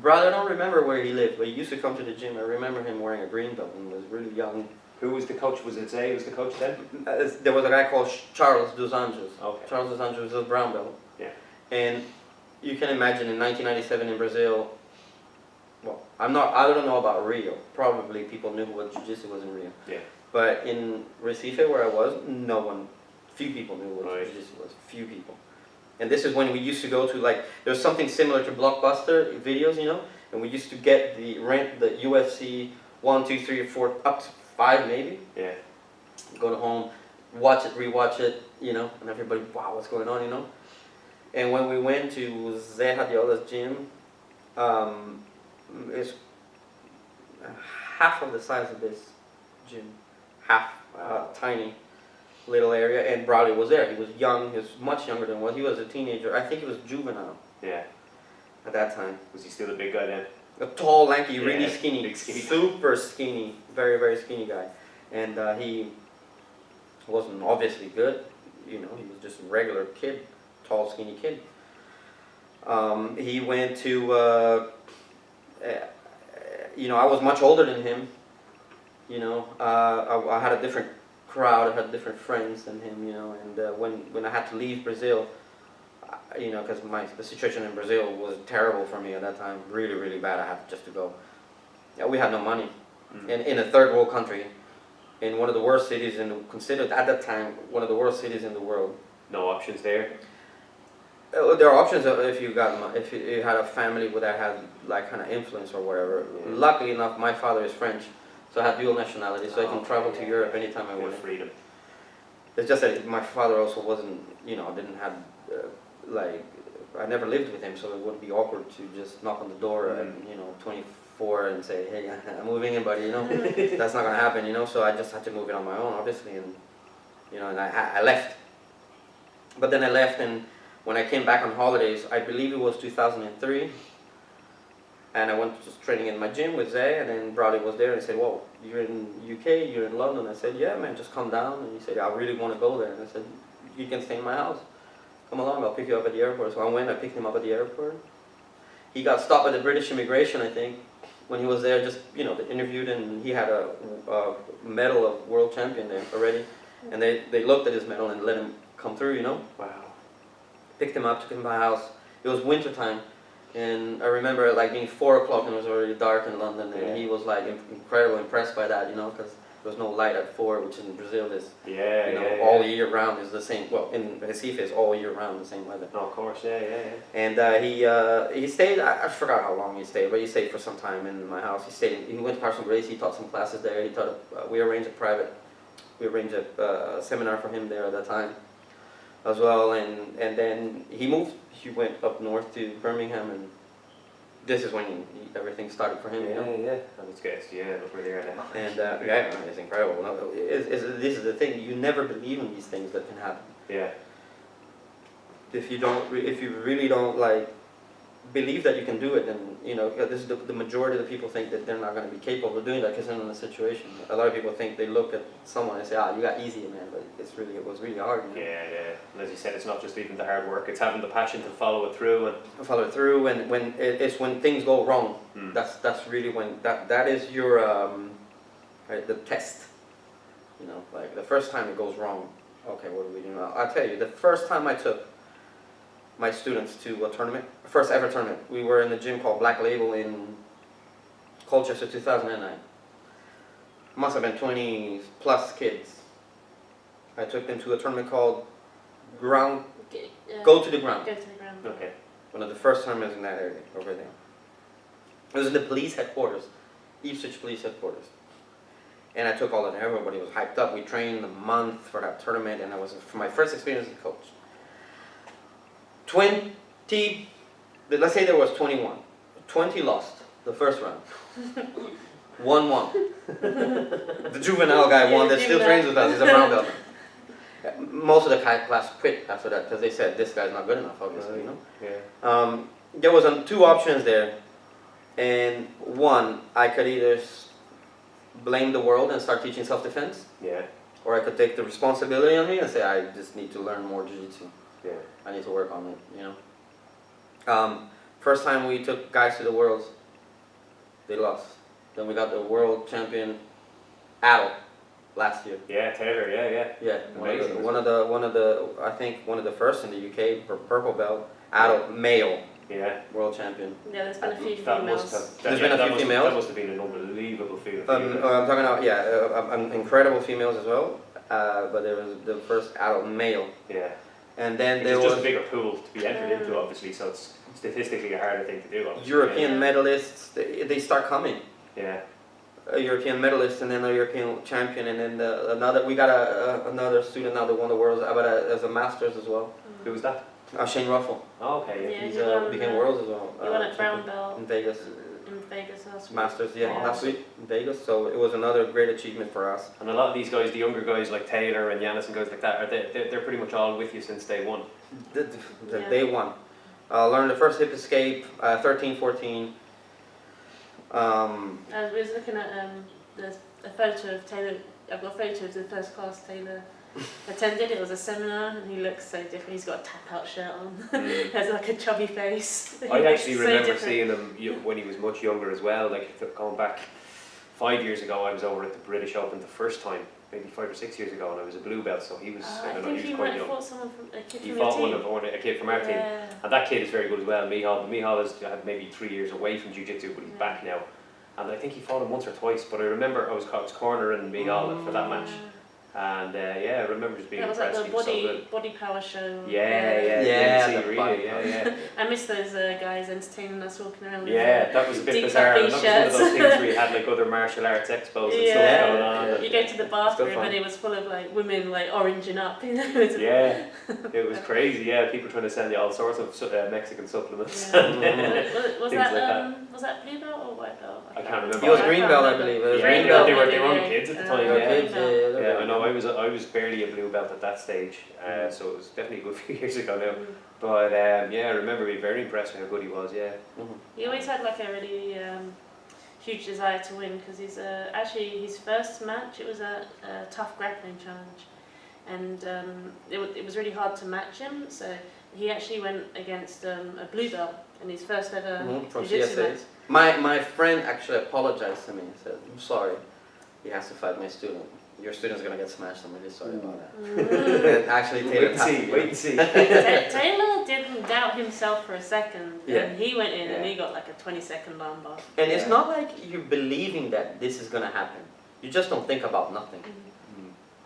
Brother, I don't remember where he lived, but he used to come to the gym. I remember him wearing a green belt and was really young. Who was the coach? Was it Zay? Who was the coach then? There was a guy called Charles dos Anjos. Okay. Charles dos Anjos was a brown belt. Yeah. And you can imagine in 1997 in Brazil, well, I don't know about Rio. Probably people knew what jiu-jitsu was in Rio. Yeah. But in Recife, where I was, no one few people knew what Right. jiu-jitsu was. Few people. And this is when we used to go to, like, there's something similar to Blockbuster videos, you know, and we used to get rent the UFC 1, 2, 3, or 4, up to 5 maybe. Yeah. Go to home, watch it, rewatch it, you know, and everybody, wow, what's going on, you know. And when we went to Guerra gym, it's half of the size of this gym, half, tiny little area, and Bradley was there. He was young, he was much younger than what he was, a teenager. I think he was juvenile Yeah. at that time. Was he still a big guy then? A tall, lanky, Yeah, really skinny, big skinny. super skinny, very, very skinny guy. And he wasn't obviously good, you know, he was just a regular kid, tall, skinny kid. He went to, you know, I was much older than him, you know, I had a different crowd, I had different friends than him, you know, and when I had to leave Brazil, you know, because the situation in Brazil was terrible for me at that time, really, really bad. I had just to go. Yeah, we had no money, in a third world country, in one of the worst cities, considered at that time one of the worst cities in the world. No options there. There are options if you had a family that had like kind of influence or whatever. Yeah. Luckily enough, my father is French, so I had dual nationality, so I can Okay, travel to yeah. Europe anytime I Bit of wanted. freedom. It's just that my father also wasn't, you know, didn't have, like, I never lived with him, so it would be awkward to just knock on the door at, you know, 24 and say, hey, I'm moving in, buddy, you know. That's not going to happen, you know, so I just had to move it on my own, obviously, and, you know, and I left. But then I left, and when I came back on holidays, I believe it was 2003, and I went to training in my gym with Zay, and then Brody was there and said, whoa, you're in UK, you're in London. I said, yeah, man, just come down. And he said, I really want to go there. And I said, you can stay in my house. Come along, I'll pick you up at the airport. So I went, I picked him up at the airport. He got stopped by the British immigration, I think, when he was there, just, you know, they interviewed him, and he had a medal of world champion there already. And they looked at his medal and let him come through, you know. Wow. Picked him up, took him to my house. It was winter time. And I remember it like being 4 o'clock and it was already dark in London, and Yeah. he was like incredibly impressed by that, you know, because there was no light at 4, which in Brazil is, Yeah, you know, yeah, all yeah. year round is the same. Well, in Recife is all year round the same weather. No, of course, yeah, yeah, yeah. And he stayed. I forgot how long he stayed, but he stayed for some time in my house. He stayed. He went to Parsons Grace. He taught some classes there. He taught. We arranged a seminar for him there at that time, as well. And then he moved. He went up north to Birmingham, and this is when everything started for him, you know. Yeah. And it's good. Yeah, look where they are now. And yeah, it's incredible. No, this is the thing. You never believe in these things that can happen. Yeah. If you really don't like believe that you can do it, then you know this is the majority of the people think that they're not going to be capable of doing that because they're in a situation. A lot of people think they look at someone and say, you got easy, man, but it was really hard. You know? Yeah. And as you said, it's not just even the hard work; it's having the passion to follow it through. And Follow it through, and it's when things go wrong. That's really when that is your right, the test. You know, like the first time it goes wrong. Okay, what do we do now? I'll tell you, the first time I took my students to a tournament, first ever tournament, we were in a gym called Black Label in Colchester, 2009. Must have been 20 plus kids. I took them to a tournament called Go to the Ground. Go to the ground. okay. One of the first tournaments in that area, over there. It was in the police headquarters, Ipswich Police Headquarters. And I took all of them. Everybody was hyped up. We trained a month for that tournament, and that was for my first experience as a coach. 20, let's say there was 21. 20 lost the first round. 1 won. The juvenile guy won that still trains with us. He's a brown belt. Most of the class quit after that because they said this guy's not good enough, obviously, you know. Yeah. There was 2 options there, and one, I could either blame the world and start teaching self-defense, Yeah. or I could take the responsibility on me and say I just need to learn more jiu-jitsu. Yeah. I need to work on it, you know. First time we took guys to the Worlds, they lost. Then we got the world champion, Adel, last year. Yeah, Taylor. Yeah. Yeah, Amazing. one of the I think one of the first in the UK for purple belt, Adel, male Yeah. world champion. Yeah, there's been a few That must females. have. There's been a few females. That must have been an unbelievable feeling. I'm talking about incredible females as well. but it was the first adult male. Yeah. And then there It's was just a bigger pool to be entered into, obviously, so it's statistically a harder thing to do, obviously. European Yeah. medalists. They start coming. Yeah. A European medalist and then a European champion, and then another. We got another student now that won the worlds, but as a masters as well. Who was that? Shane Ruffle. Oh, okay, yeah. Yeah, He's he won, became worlds as well. He won at brown belt in Vegas. last week. Masters, yeah, Yeah. last week in Vegas. So it was another great achievement for us. And a lot of these guys, the younger guys like Taylor and Yanis and guys like that, they're pretty much all with you since day one. The Yeah. day one. Learned the first hip escape, 13, 14. I was looking at a photo of Taylor. I've got a photo of the first class Taylor attended. It was a seminar, and he looks so different. He's got a tap-out shirt on. Mm. Has like a chubby face. He I looks actually so remember different. seeing him when he was much younger as well. Like going back 5 years ago, I was over at the British Open the first time, maybe 5 or 6 years ago, and I was a blue belt, so he was. I I don't know, think he he was might quite have young. fought someone from a kid He from your fought team. a kid from our team, Yeah. and that kid is very good as well. Mihal has had maybe 3 years away from jiu-jitsu, but he's Yeah. back now. And I think he fought him once or twice, but I remember I was cornering Mihal for that match. And yeah, I remember just being That was like impressed. the He was so good. body power show. Yeah, Yeah, see, the really, body yeah. I miss those guys entertaining us walking around. Yeah, that was a bit deep bizarre. cut That was one of those t-shirts. things where you had like other martial arts expos and Yeah. stuff going on. Yeah. You go to the bathroom fun. and it was full of like women like oranging up. You know. It was- Yeah, it was crazy. Yeah, people trying to sell you all sorts of Mexican supplements. Yeah. Was Things that like was that blue belt or white belt? I can't remember. He was I green can't belt, I remember. believe. It was Yeah, green they belt. were only kids at the time. They were Yeah. kids, yeah, Yeah, I know. I was barely a blue belt at that stage, so it was definitely a good few years ago now. But yeah, I remember being very impressed with how good he was. Yeah. He always had like a really huge desire to win because he's actually his first match it was a tough grappling challenge, and it was really hard to match him. So he actually went against a blue belt in his first ever From jiu-jitsu CSA. match. My friend actually apologized to me and said, "I'm sorry, he has to fight my student. Your student's gonna get smashed. I'm really sorry about that." And actually, Taylor Wait and see. Taylor didn't doubt himself for a second, Yeah. and he went in and Yeah. he got like a 20-second armbar. And it's Yeah. not like you're believing that this is gonna happen. You just don't think about nothing.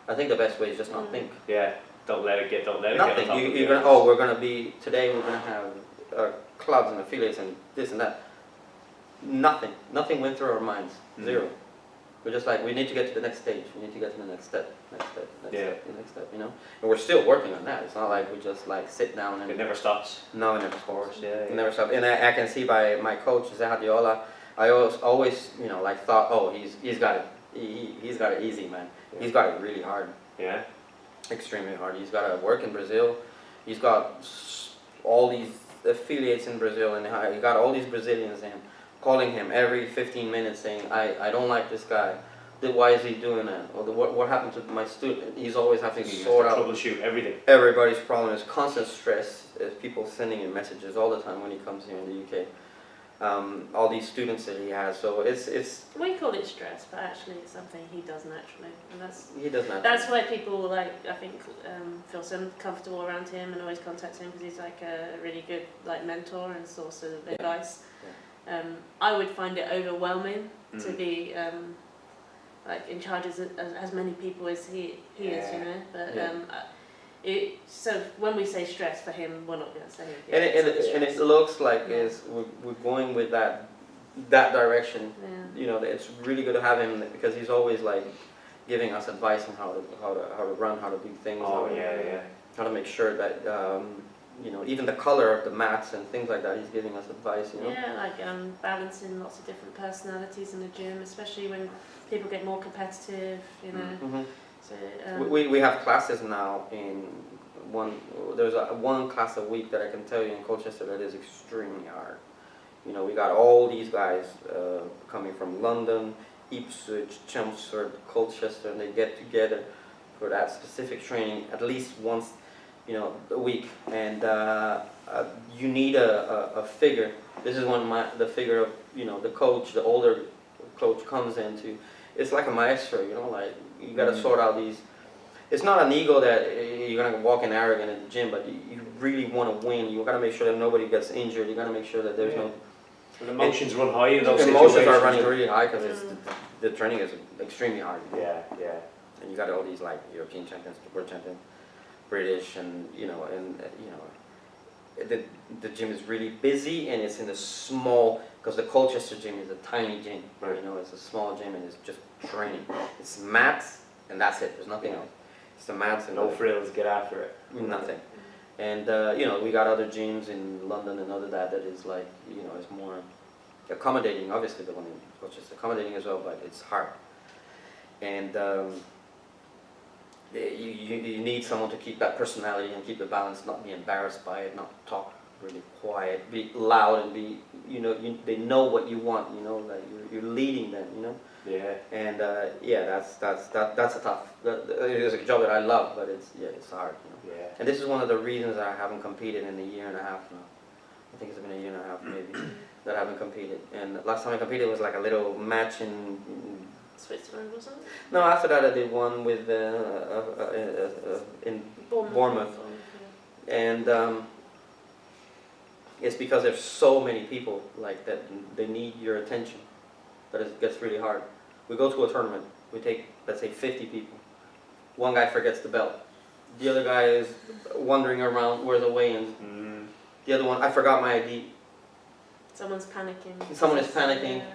I think the best way is just not think. Yeah, don't let it get on Nothing. top of You're gonna. We're gonna be today. We're gonna have clubs and affiliates and this and that. Nothing. Nothing went through our minds. Zero. We're just like we need to get to the next stage. We need to get to the next step. Next step. Next Yeah. step. Next step. You know. And we're still working on that. It's not like we just like sit down and. It never stops. No, it never Of course, stops. yeah. It never stops. And I can see by my coach Zahadiola, I always like thought, oh, he's got it. He's got it easy, man. Yeah. He's got it really hard. Yeah. Extremely hard. He's got to work in Brazil. He's got all these affiliates in Brazil, and he got all these Brazilians and calling him every 15 minutes saying, I don't like this guy. Why is he doing that? Or what happened to my student? He's always having to You sort have to out troubleshoot everything. everybody's problem. Is constant stress. People sending him messages all the time when he comes here in the UK. All these students that he has. So it's We call it stress, but actually it's something he does naturally, and he does not. that's why people like I think feel so comfortable around him and always contact him because he's like a really good like mentor and source of advice. I would find it overwhelming to be like in charge as many people as he is, you know. But so when we say stress for him, we're not going to say it. And it looks like we're going with that direction. Yeah. You know, it's really good to have him because he's always like giving us advice on how to run, how to do things. Oh yeah. How to make sure that even the color of the mats and things like that. He's giving us advice. You know. Yeah, like balancing lots of different personalities in the gym, especially when people get more competitive, you know. Mm-hmm. So We have classes now in there's one class a week that I can tell you in Colchester that is extremely hard. You know, we got all these guys coming from London, Ipswich, Chelmsford, Colchester, and they get together for that specific training at least once, a week. And you need a figure. This is the figure of, the coach, the older coach comes into. It's like a maestro, like you got to sort out these. It's not an ego that you're gonna walk in arrogant in the gym, but you really want to win. You got to make sure that nobody gets injured. You got to make sure that there's no. And emotions run high in those Emotions situations. are running really high because the training is extremely hard. Yeah. and you got all these like European champions, world champion, British, and the gym is really busy, and it's in a small, because the Colchester gym is a tiny gym. Right. You know, it's a small gym, and it's just training. It's mats, and that's it. There's nothing else. It's the mats and No frills, get after it. nothing. And we got other gyms in London and other that is like, it's more accommodating. Obviously, the one in Colchester is accommodating as well, but it's hard. And you need someone to keep that personality and keep the balance, not be embarrassed by it, not talk really quiet, be loud, and be, they know what you want, like you're leading them, Yeah. And that's a tough. It's a job that I love, but it's hard, Yeah. And this is one of the reasons that I haven't competed in a year and a half now. I think it's been a year and a half maybe that I haven't competed. And last time I competed was like a little match in Switzerland, wasn't it? no, after that I did one with in Bournemouth. And it's because there's so many people like that, they need your attention, that it gets really hard. We go to a tournament, we take, let's say, 50 people. One guy forgets the belt. The other guy is wandering around, where's the weigh-ins? The other one, I forgot my ID. Someone's panicking. Someone is panicking. Yeah.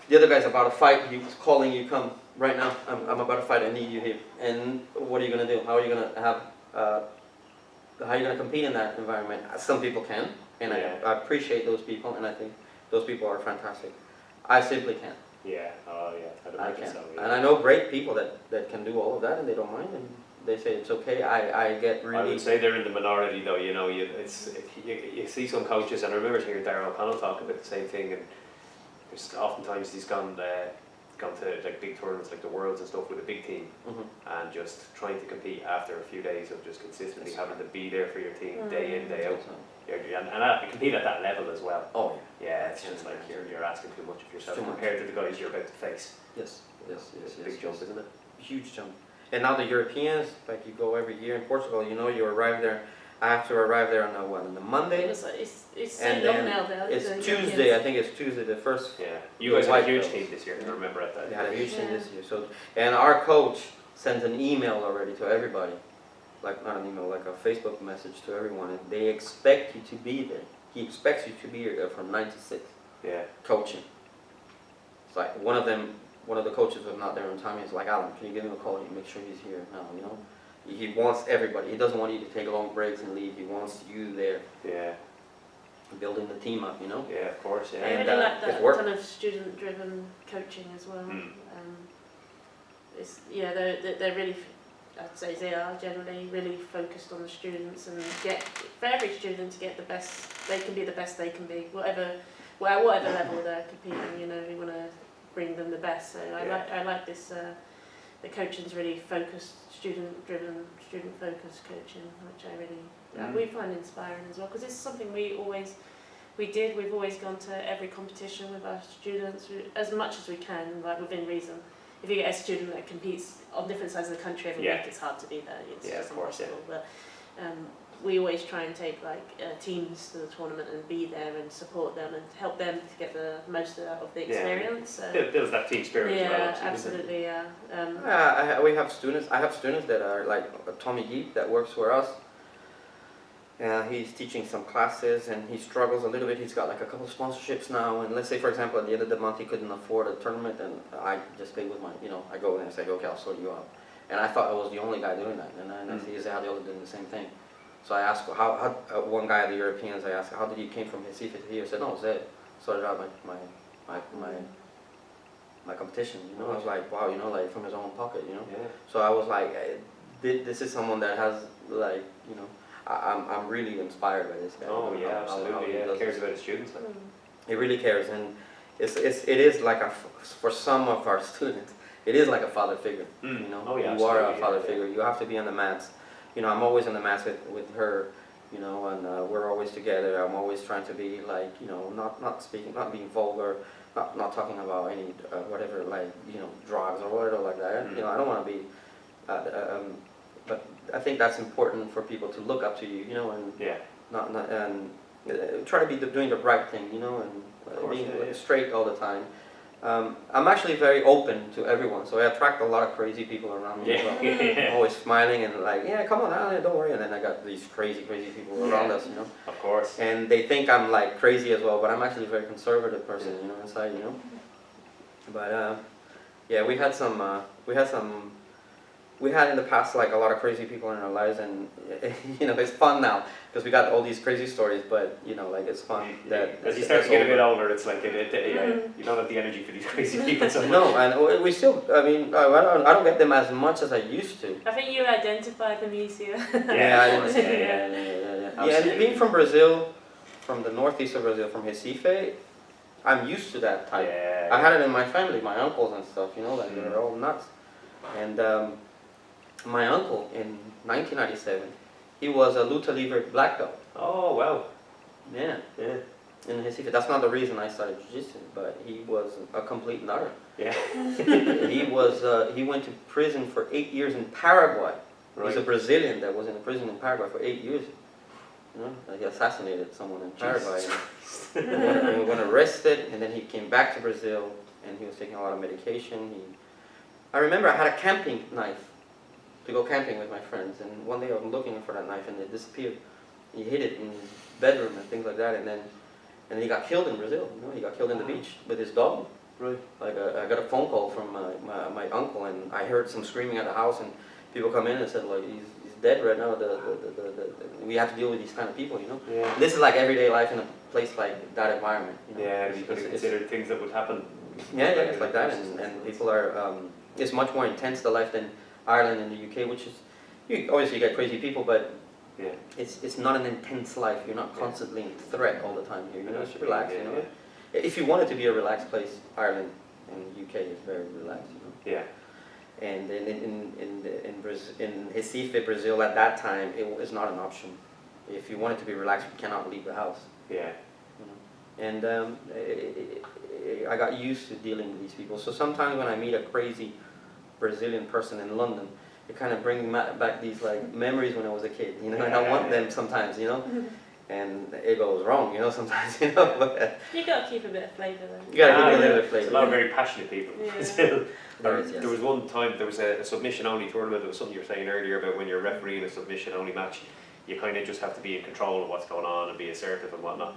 The other guy's about to fight, he's calling you, come right now, I'm about to fight, I need you here. And what are you going to do? How are you going to have, how are you going to compete in that environment? Some people can, and I appreciate those people, and I think those people are fantastic. I simply can't. Yeah, oh yeah, I'd I imagine can't. so. Yeah. And I know great people that can do all of that, and they don't mind, and they say it's okay. I get really... I would say they're in the minority though, you see some coaches, and I remember hearing Darryl O'Connell talk about the same thing, and there's oftentimes he's gone to like big tournaments like the Worlds and stuff with a big team, and just trying to compete after a few days of just consistently having to be there for your team day in, day out. And compete at that level as well. Oh yeah, it's just like you're asking too much of yourself Too much. compared to the guys you're about to face. Yes. It's a big jump, isn't it? Huge jump. And now the Europeans, like you go every year in Portugal, you arrive there. I have to arrive there on the Monday. It's so And long then now. it's Tuesday. I think it's Tuesday the first. Yeah, you guys had a huge team this year. I remember at that. They had a huge team this year. So, and our coach sent an email already to everybody, like not an email, like a Facebook message to everyone, and they expect you to be there. He expects you to be there from 9 to 6. Yeah. Coaching. It's like one of the coaches was not there on time. He's like, Alain, can you give him a call? You make sure he's here now. He wants everybody. He doesn't want you to take long breaks and leave. He wants you there. Yeah. Building the team up, Yeah, of course. Yeah. I And, really like that it's work. kind of student-driven coaching as well. They're really, I'd say they are generally really focused on the students and for every student to get the best, they can be the best they can be, whatever level they're competing, we want to bring them the best. So I like this, the coaching's really focused, student-driven, student-focused coaching, which I really, we find inspiring as well, because it's something we've always gone to every competition with our students as much as we can, like within reason. If you get a student that competes on different sides of the country every week, it's hard to be there. It's just impossible. But we always try and take teams to the tournament and be there and support them and help them to get the most out of the experience. So, it builds that team spirit as well. Yeah, absolutely. we have students. I have students that are like Tommy Geek that works for us. He's teaching some classes and he struggles a little bit. He's got like a couple of sponsorships now, and let's say for example at the end of the month he couldn't afford a tournament, and I just pay with my, I go in and say, okay, I'll sort you out. And I thought I was the only guy doing that, and I see how the other doing the same thing. So I asked how one guy of the Europeans, I asked, how did you came from Recife to here? He said, no, Zed sorted out my competition. I was like, wow, like from his own pocket, Yeah. So I was like, this is someone that has like, I'm really inspired by this guy. Oh yeah, absolutely. He cares about his students. He really cares, and it is like for some of our students, it is like a father figure. Oh yeah, you are a father figure. You have to be on the mats. I'm always on the mats with her. And we're always together. I'm always trying to be like, not speaking, not being vulgar, not talking about any whatever, like drugs or whatever like that. I don't want to be. But I think that's important for people to look up to you, and try to be doing the right thing, and being straight all the time. I'm actually very open to everyone, so I attract a lot of crazy people around me as well. Yeah. Always smiling and like, yeah, come on, Alain, don't worry. And then I got these crazy people around us, you know. Of course. And they think I'm like crazy as well, but I'm actually a very conservative person, you know, inside, you know. But yeah, we had in the past like a lot of crazy people in our lives, and you know, it's fun now because we got all these crazy stories. But you know, like it's fun that as you start to get a bit older, it's like you don't have the energy for these crazy people. So no, and we still. I mean, I don't get them as much as I used to. I think you identify them easier. Yeah, and being from Brazil, from the northeast of Brazil, from Recife, I'm used to that type. Yeah. I had it in my family, my uncles and stuff. You know, like they're all nuts. And my uncle in 1997, he was a luta libre black belt. Oh wow. Yeah. In Recife. That's not the reason I started jiu-jitsu, but he was a complete nutter. Yeah. He went to prison for 8 years in Paraguay. Right. He's a Brazilian that was in a prison in Paraguay for 8 years. You know, he assassinated someone in Paraguay. And he got arrested, and then he came back to Brazil, and he was taking a lot of medication. I remember I had a camping knife to go camping with my friends, and one day I was looking for that knife, and it disappeared. He hid it in his bedroom and things like that, and then he got killed in Brazil. You know, he got killed in the beach with his dog. Right. Like I got a phone call from my uncle, and I heard some screaming at the house, and people come in and said like he's dead right now. We have to deal with these kind of people, you know. Yeah. This is like everyday life in a place like that environment. You know? Yeah, you could consider things that would happen. Yeah, it's like that, and people are. It's much more intense the life than Ireland and the UK, which is obviously you get crazy people, but yeah, it's not an intense life. You're not constantly in threat all the time here. You know, it's relaxed. Yeah, you know, if you want it to be a relaxed place, Ireland and UK is very relaxed. You know. Yeah. And in Recife, Brazil, at that time, it was not an option. If you wanted to be relaxed, you cannot leave the house. Yeah. You know? And I got used to dealing with these people. So sometimes when I meet a crazy Brazilian person in London, it kind of brings back these like memories when I was a kid. You know, and I want them sometimes. You know. And it goes wrong, you know, sometimes, you know. But you got to keep a bit of flavour though. You got to keep a little bit of There's flavour. a lot of very passionate people. Yeah. There was one time, there was a submission-only tournament. There was something you were saying earlier about when you're refereeing a submission-only match, you kind of just have to be in control of what's going on and be assertive and whatnot.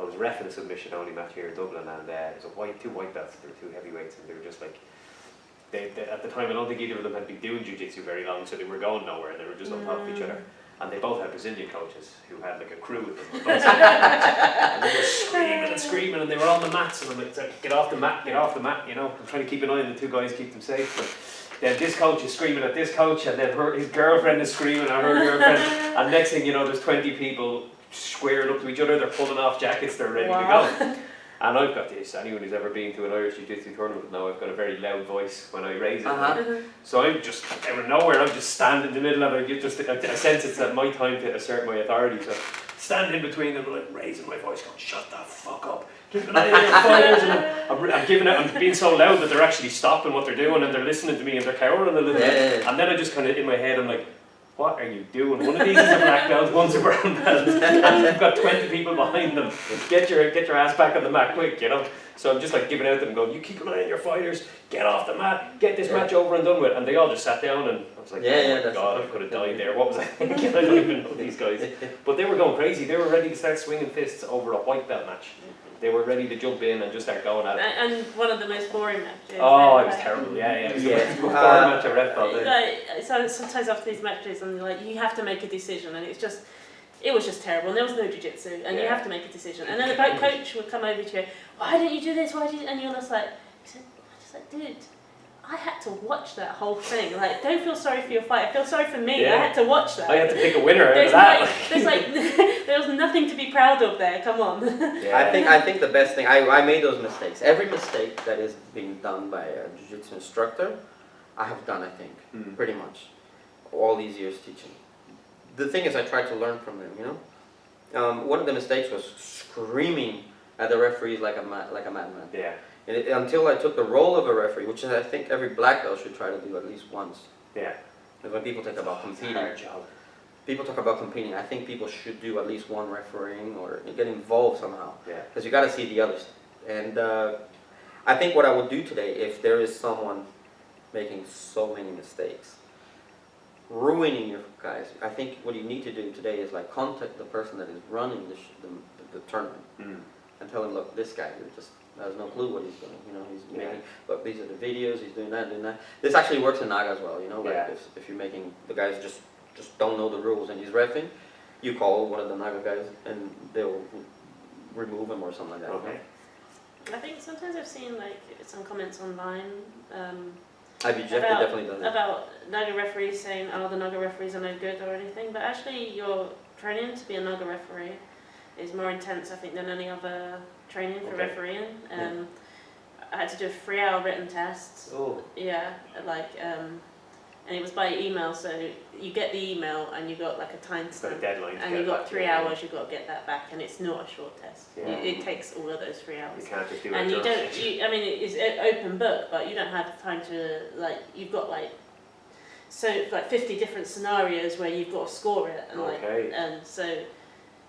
I was reffing a submission-only match here in Dublin, and there was two white belts, there were two heavyweights, and they were just like, they, at the time I don't think either of them had been doing jiu-jitsu very long, so they were going nowhere, they were just on top of each other. And they both had Brazilian coaches who had like a crew with them. And they were screaming and screaming, and they were on the mats, and I'm like, get off the mat, you know. I'm trying to keep an eye on the two guys, keep them safe. But then this coach is screaming at this coach, and then his girlfriend is screaming at her girlfriend. And next thing you know, there's 20 people squaring up to each other, they're pulling off jackets, they're ready to go. And I've got this, anyone who's ever been to an Irish Jiu-Jitsu tournament would know I've got a very loud voice when I raise it. So I'm just, out of nowhere, I'm just standing in the middle of it. I sense it's my time to assert my authority. So stand in between them, like raising my voice, going, shut the fuck up. Keep an eye on your fires. And I'm being so loud that they're actually stopping what they're doing and they're listening to me and they're cowering a little bit. And then I just kind of, in my head, I'm like, what are you doing? One of these is a black belt, one's a brown belt, and you've got 20 people behind them. Get your ass back on the mat quick, you know. So I'm just like giving out to them, going, you keep an eye on your fighters, get off the mat, get this match over and done with. And they all just sat down, and I was like, oh my god, I could have died there. What was I thinking? I don't even know these guys. But they were going crazy. They were ready to start swinging fists over a white belt match. They were ready to jump in and just start going at it. And one of the most boring matches. Oh, it was terrible. Yeah. It was the most boring match I read about. Like, so sometimes after these matches, and like you have to make a decision, and it was just terrible. And there was no jiu-jitsu, and you have to make a decision. And then the coach would come over to you, why didn't you do this? And you're just like, dude, I had to watch that whole thing. Like, don't feel sorry for your fight. I feel sorry for me. I had to watch that. I had to pick a winner out of that. There was nothing to be proud of there. Come on. I think the best thing, I made those mistakes. Every mistake that is being done by a jiu-jitsu instructor, I have done, I think, pretty much. All these years teaching. The thing is, I tried to learn from them, you know. One of the mistakes was screaming at the referees like a madman. Yeah. And until I took the role of a referee, which is, I think every black belt should try to do at least once. Yeah. Because when people talk about competing, I think people should do at least one refereeing or get involved somehow. Yeah. Because you got to see the others. And I think what I would do today, if there is someone making so many mistakes, ruining your guys, I think what you need to do today is like contact the person that is running the tournament and tell him, look, this guy here just has no clue what he's doing. You know, he's making, look, these are the videos, he's doing that, doing that. This actually works in Naga as well. You know, like if you're making the guys just don't know the rules and he's reffing, you call one of the Naga guys and they'll remove him or something like that. Okay. I think sometimes I've seen like some comments online IBJF definitely does it. about Naga referees saying, oh, the Naga referees are no good or anything, but actually your training to be a Naga referee is more intense, I think, than any other training for refereeing. I had to do a 3-hour written test. Oh. Yeah, like, and it was by email, so you get the email and you got like a timestamp. A deadline. And you got 3 hours, you've got to get that back, and it's not a short test. Yeah. It takes all of those 3 hours. You can't just do it. And you don't, I mean, it's an open book, but you don't have time to, like, you've got like, so like 50 different scenarios where you've got to score it, and like, and so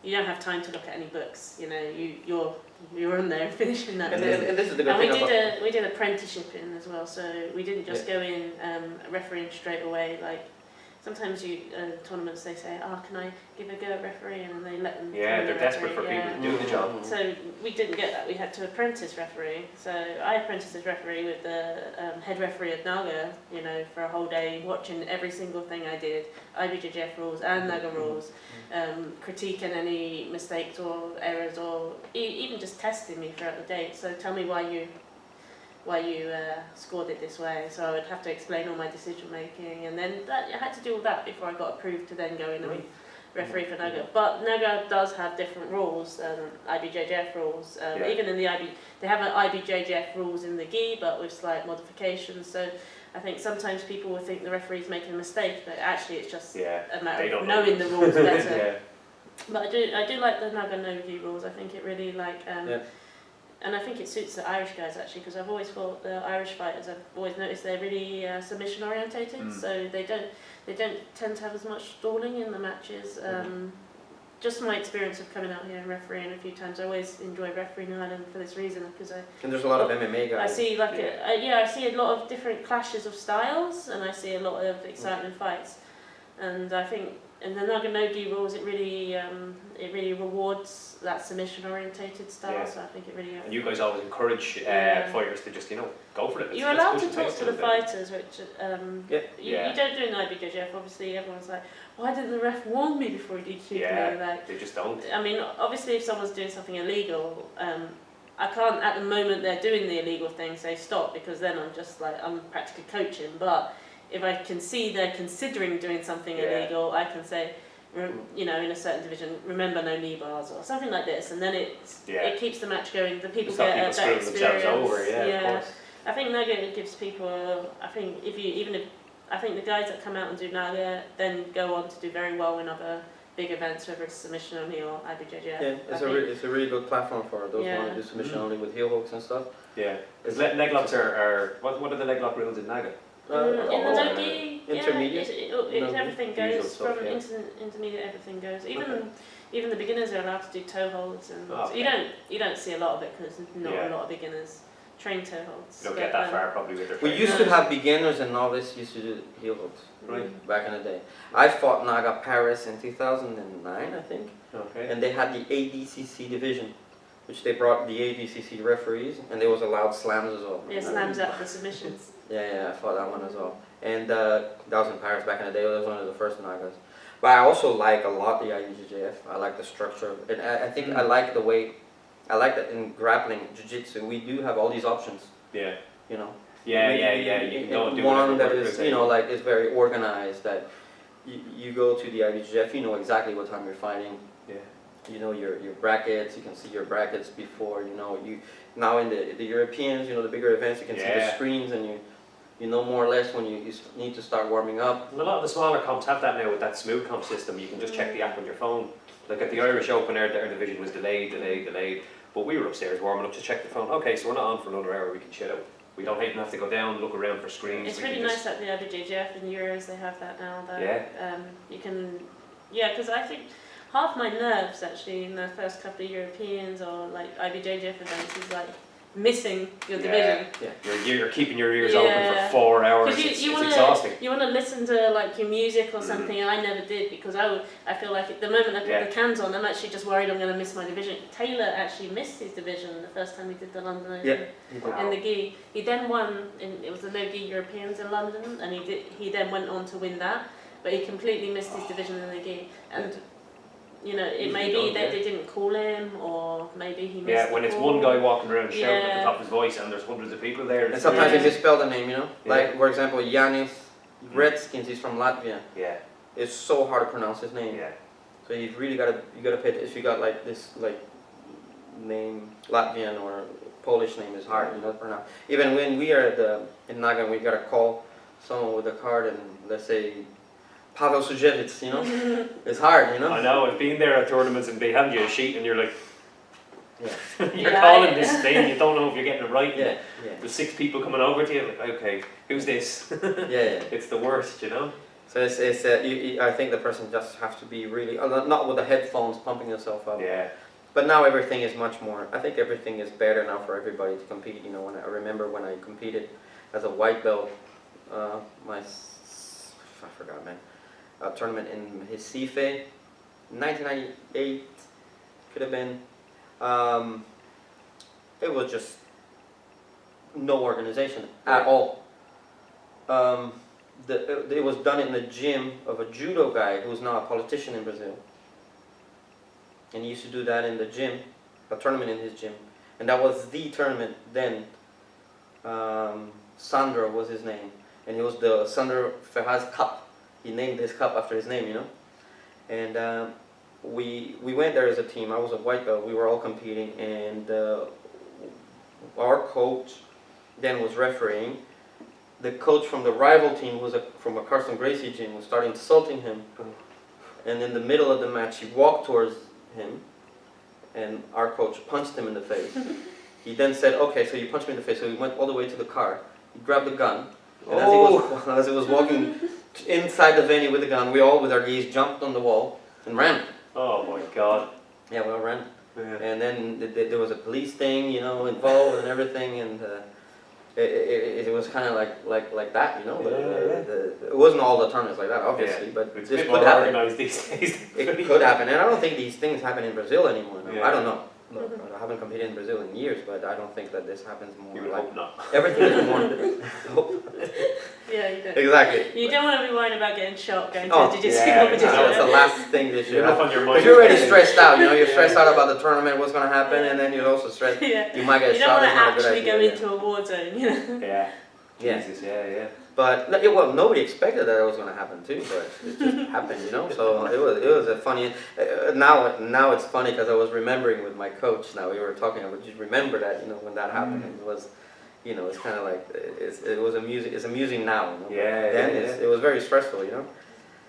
you don't have time to look at any books. You know, you're on there finishing that. And this is the good and thing we did apprenticeship in as well, so we didn't just go in refereeing straight away. Like sometimes tournaments they say, oh, can I give a go at refereeing, and they let them. Yeah, they're desperate for people to do the job. So we didn't get that. We had to apprentice referee. So I apprenticed as referee with the head referee at Naga. You know, for a whole day, watching every single thing I did, IBJJF rules and Naga rules, critiquing any mistakes or errors, or even just testing me throughout the day. So tell me why you scored it this way. So I would have to explain all my decision making, and then I had to do all that before I got approved to then go in and referee for Naga. But Naga does have different rules than IBJJF rules. Even in the they have an IBJJF rules in the GI, but with slight modifications. So I think sometimes people will think the referee's making a mistake, but actually it's just a matter of knowing the rules better. But I do like the Naga no gi rules. I think it really like. And I think it suits the Irish guys actually, because I've always thought the Irish fighters, I've always noticed they're really submission orientated, so they don't tend to have as much stalling in the matches. Just my experience of coming out here and refereeing a few times, I always enjoy refereeing in Ireland for this reason, because and there's a lot of MMA guys. I see like I see a lot of different clashes of styles, and I see a lot of exciting fights, and I think. And the Naga no gi rules, it really rewards that submission orientated style. So I think it really. And you guys always encourage fighters to just go for it. You're allowed to talk to the fighters, which you don't do in IBJJF. Obviously, everyone's like, why didn't the ref warn me before he DQ'd me? Like, they just don't. I mean, obviously, if someone's doing something illegal, I can't at the moment they're doing the illegal thing say stop, because then I'm practically coaching, but. If I can see they're considering doing something illegal, I can say, you know, in a certain division, remember no knee bars or something like this, and then it keeps the match going. The people get a better experience. Over, of course. I think Naga gives people. I think I think the guys that come out and do Naga then go on to do very well in other big events, whether it's submission only or IBJJF. Yeah, it's a really good platform for those who want to do submission only with heel hooks and stuff. Yeah, because leg locks are what are the leg lock rules in Naga? In the no-gi, intermediate, everything goes from intermediate. Everything goes. Even the beginners are allowed to do toe holds, and you don't see a lot of it because not a lot of beginners train toe holds. You don't get that far probably with their. We used to have beginners and novice used to do heel hooks, right? Back in the day. I fought Naga Paris in 2009, I think. Okay. And they had the ADCC division, which they brought the ADCC referees, and there was allowed slams as well. Yeah, slams out for submissions. Yeah, I fought that one as well. And that was in Paris back in the day. That was one of the first Nagas. But I also like a lot the IBJJF. I like the structure. And I think I like the way, I like that in grappling, jiu-jitsu, we do have all these options. Yeah. You know? Yeah. You can go and do one that is, you know, like is very organized, that you go to the IBJJF, you know exactly what time you're fighting. Yeah. You know your brackets, you can see your brackets before, you know, now in the Europeans, you know, the bigger events, you can see the screens, and you know more or less when you need to start warming up. And a lot of the smaller comps have that now with that smooth comp system. You can just check the app on your phone. Like at the Irish Open, our division was delayed, but we were upstairs warming up to check the phone. Okay, so we're not on for another hour, we can chill out. We don't even have to go down, look around for screens. It's really nice at the IBJJF and Euros, they have that now. You can, because I think half my nerves actually in the first couple of Europeans or like IBJJF events is like missing your division. You're keeping your ears open for 4 hours. Because it's exhausting. You want to listen to like your music or something, and I never did because I feel like the moment I put the cans on, I'm actually just worried I'm going to miss my division. Taylor actually missed his division the first time he did the London Open in the gi. He then won. It was the no gi Europeans in London, and he then went on to win that, but he completely missed his division in the gi. And you know, it may be that they didn't call him, or maybe he missed. Yeah, when it's one guy walking around shouting at the top of his voice, and there's hundreds of people there. And sometimes they misspell the name, you know. Like for example, Yanis Redskins. He's from Latvia. Yeah. It's so hard to pronounce his name. Yeah. So you really gotta pay. If you got like this name, Latvian or Polish name is hard, you know, to pronounce. Even when we are in Naga, we gotta call someone with a card and let's say Pavel Sujevich, you know, it's hard, you know. I know. I've been there at tournaments and they hand you a sheet and you're like, you're Yeah, calling this thing. You don't know if you're getting it right. Yeah. There's 6 people coming over to you. Like, okay, who's this? It's the worst, you know. So I think the person just has to be really not with the headphones pumping yourself up. Yeah. But now everything is much more. I think everything is better now for everybody to compete. You know, I remember when I competed as a white belt, I forgot, man. A tournament in Recife, 1998, could have been. It was just no organization at all. It was done in the gym of a judo guy who's now a politician in Brazil. And he used to do that in the gym, a tournament in his gym. And that was the tournament then. Sandro was his name. And it was the Sandro Ferraz Cup. He named this cup after his name, you know. And we went there as a team. I was a white belt. We were all competing. And our coach then was refereeing. The coach from the rival team, from a Carson Gracie gym, was starting insulting him. And in the middle of the match, he walked towards him. And our coach punched him in the face. He then said, okay, so you punched me in the face. So he went all the way to the car. He grabbed the gun. And as he was walking inside the venue with the gun, we all, with our geese, jumped on the wall and ran. Oh my God. Yeah, we all ran. Yeah. And then there was a police thing, you know, involved and everything, and it was kind of like that, you know. It wasn't all the tournaments like that, obviously, but it's this a bit could more happen. organized these days. It could happen, and I don't think these things happen in Brazil anymore. No. Yeah. I don't know. Look, I haven't competed in Brazil in years, but I don't think that this happens more. You would hope not. Everything is more. Yeah, you don't. Exactly. You don't want to be worried about getting shot going Oh, to jiu-jitsu yeah, competition. That's the last thing they should You're have. up on your mind. Because you're already stressed out, you know, you're stressed out about the tournament, what's going to happen, and then you're also stressed. Yeah. You might get You don't shot. want to It's not a good actually idea, go into a war zone, you know. Yeah. Yeah. Jesus, yeah. But well, nobody expected that it was going to happen too, but it just happened, you know. So it was a funny. Now it's funny because I was remembering with my coach. Now we were talking. I would just remember that, you know, when that happened. It was, you know, it's kind of like it was amusing. It's amusing now. You know? Yeah. Then it was very stressful, you know.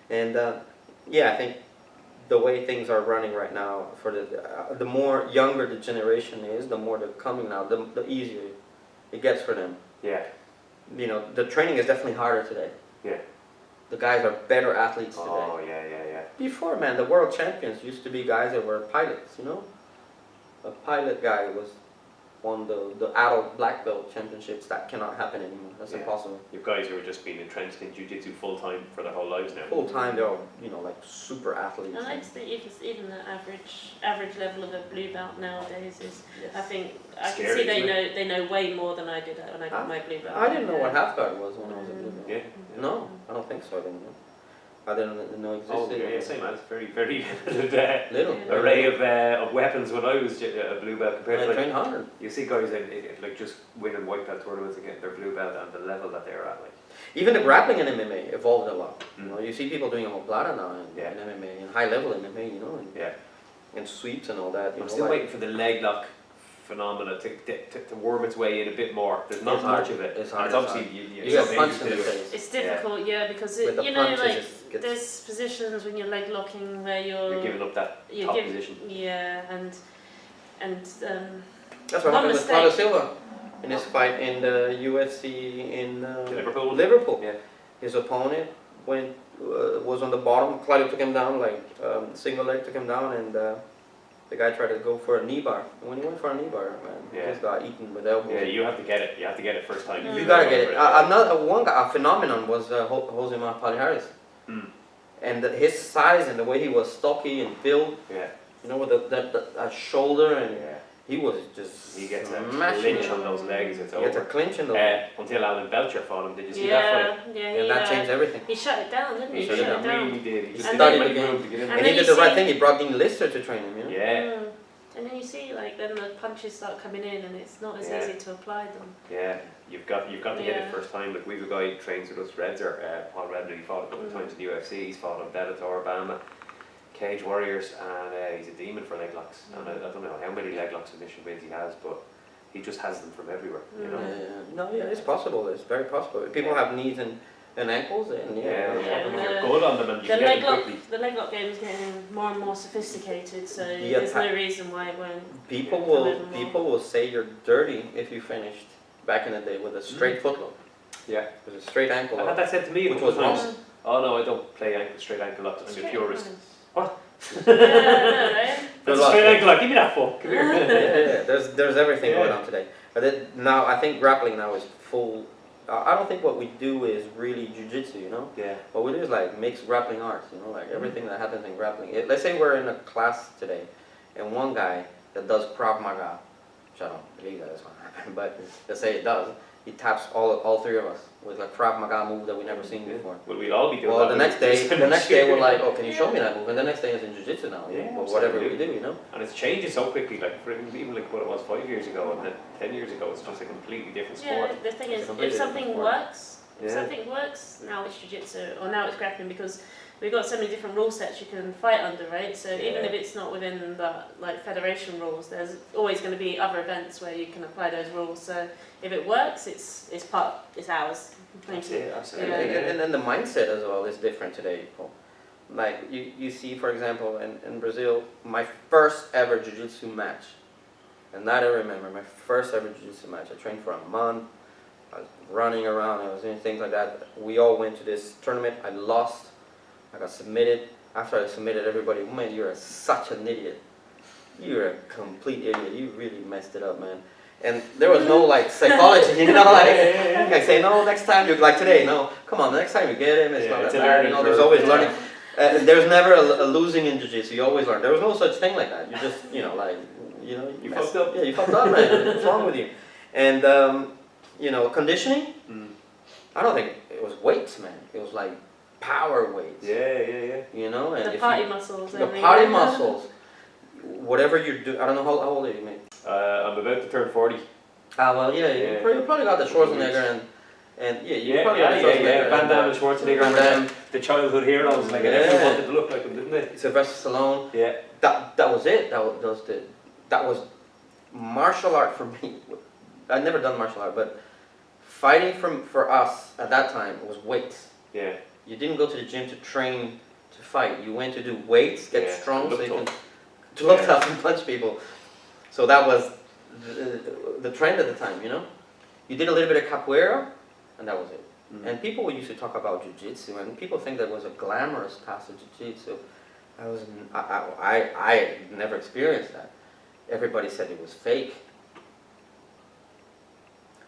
And I think the way things are running right now, for the more younger the generation is, the more they're coming now, the easier it gets for them. Yeah. You know, the training is definitely harder today. Yeah. The guys are better athletes today. Oh, yeah. Before, man, the world champions used to be guys that were pilots, you know? A pilot guy won the adult black belt championships. That cannot happen anymore. That's impossible. You guys who are just being entrenched in jiu-jitsu full-time for their whole lives now. Full time, they're all, you know, like super athletes. And I just think even the average level of a blue belt nowadays is, I think, I can see they know way more than I did when I got my blue belt. I didn't know what half guard was when I was a blue belt. Yeah. No, I don't think so. I didn't know. I didn't know it existed. Oh, yeah, same as very, very limited Little. array of weapons when I was a blue belt compared I to trained hard. you see guys like just winning white belt tournaments and getting their blue belt and the level that they're at, like. Even the grappling in MMA evolved a lot. Mm. You know, you see people doing omoplata now in MMA, in high level MMA, you know, and sweeps and all that. I'm still waiting for the leg lock phenomena to worm its way in a bit more. There's not much of it. It's hard. It's obviously you get punched in the face. It's difficult, because With the you know, punches, like it gets- there's positions when you're leg locking where you're giving up that top position. Yeah, and That's what one happened with mistake. Paulo Silva in his fight in the UFC in Liverpool. Liverpool. Yeah. His opponent was on the bottom. Claudio took him down, like single leg took him down, and The guy tried to go for a knee bar. And when he went for a knee bar, man, he just got eaten with elbows. Yeah, you have to get it. You have to get it first time. You gotta get it. A phenomenon was Jose Palhares. And his size and the way he was stocky and built. Yeah. You know, with that shoulder, and he was just he gets a smashing clinch it. on those legs. It's He over. gets a clinch in those Until Alan Belcher fought him. Did you see that fight? Yeah, and that changed everything. he shut it down, didn't he? He Shut it down. really did. He just And studied then- the groove to get in and And there. he then did you the right see- thing. He brought Dean Lister to train him. You know. Yeah. Mm. And then you see, like, then the punches start coming in, and it's not as Yeah. easy to apply them. Yeah, you've got to get it Yeah. first time. Like we've a guy who trains with us, Redzer, Paul Redner. He fought a couple of times in the UFC. He's fought on Bellator, Bama, Cage Warriors, and he's a demon for leg locks. And I don't know how many leg lock submission wins he has, but he just has them from everywhere. You know. It's possible. It's very possible. People have knees and ankles, and Yeah, and if you're good on them and you The can get leg them lock, quickly. the leg lock game is getting more and more sophisticated, so Yeah, there's no reason why it won't. people Yeah. will say you're dirty if you finished back in the day with a straight foot lock. Yeah. With a straight ankle I had lock. that said to me a Which couple of was times. Oh no, I don't play straight ankle locks. I'm a Straight purist. lines. What? Yeah, I know, right? Good That's a luck. straight ankle lock. Give me that fuck. Come here. Yeah, there's everything going Yeah. on today. But now I think grappling now is full. I don't think what we do is really jiu-jitsu, you know? Yeah. What we do is like mixed grappling arts, you know, like everything that happens in grappling. Let's say we're in a class today, and one guy that does Krav Maga, which I don't believe that is going to happen, but let's say it does, he taps all three of us with a Krav Maga move that we've never seen before. Well, we'd all be doing Well, that. the next day we're like, oh, can you show me that move? And the next day it's in jiu-jitsu now, Yeah, or whatever we absolutely. do, you know? And it's changing so quickly, like for even like what it was 5 years ago and then 10 years ago, it's just a completely different sport. Yeah, the thing It's is, a if completely something different sport. works, Yeah. now it's jiu-jitsu, or now it's grappling, because we've got so many different rule sets you can fight under, right? So even Yeah. if it's not within the like federation rules, there's always going to be other events where you can apply those rules. So if it works, it's ours. That's it, absolutely. And, Yeah. and then the mindset as well is different today, Paul. Like you see, for example, in Brazil, my first ever jiu-jitsu match, and that I remember, my first ever jiu-jitsu match. I trained for a month. I was running around. I was doing things like that. We all went to this tournament. I lost. I got submitted. After I submitted, everybody, man, you're such an idiot. You're a complete idiot. You really messed it up, man. And there was no like psychology, you know, like say no next time you like today, no, come on, the next time you get him, it's Yeah, not it's that a bad, learning you know, there's curve. always Yeah. learning. There's never a losing in jiu-jitsu. You always learn. There was no such thing like that. You just, you know, like, you know, You messed fucked up. Yeah, you fucked up, man. What's wrong with you? And you know, conditioning. I don't think it was weights, man. It was like power weights. Yeah. You know, and The if party you, muscles. the only. party muscles. Whatever you do, I don't know how old are you, mate. I'm about to turn 40. Ah, well, yeah, Yeah. you probably got the Schwarzenegger and yeah, you probably got the yeah. Schwarzenegger. Van Damme and Schwarzenegger Van were Damme. the childhood heroes. Like, Yeah. everyone wanted to look like them, didn't they? Sylvester Stallone. Yeah. That was it. That was martial art for me. I'd never done martial art, but fighting for us at that time was weights. Yeah. You didn't go to the gym to train to fight. You went to do weights, get Yeah, strong, look so you can tough. to look Yeah. tough and punch people. So that was the trend at the time, you know. You did a little bit of capoeira, and that was it. And people used to talk about jiu-jitsu, and people think that was a glamorous path of jiu-jitsu. I never experienced that. Everybody said it was fake.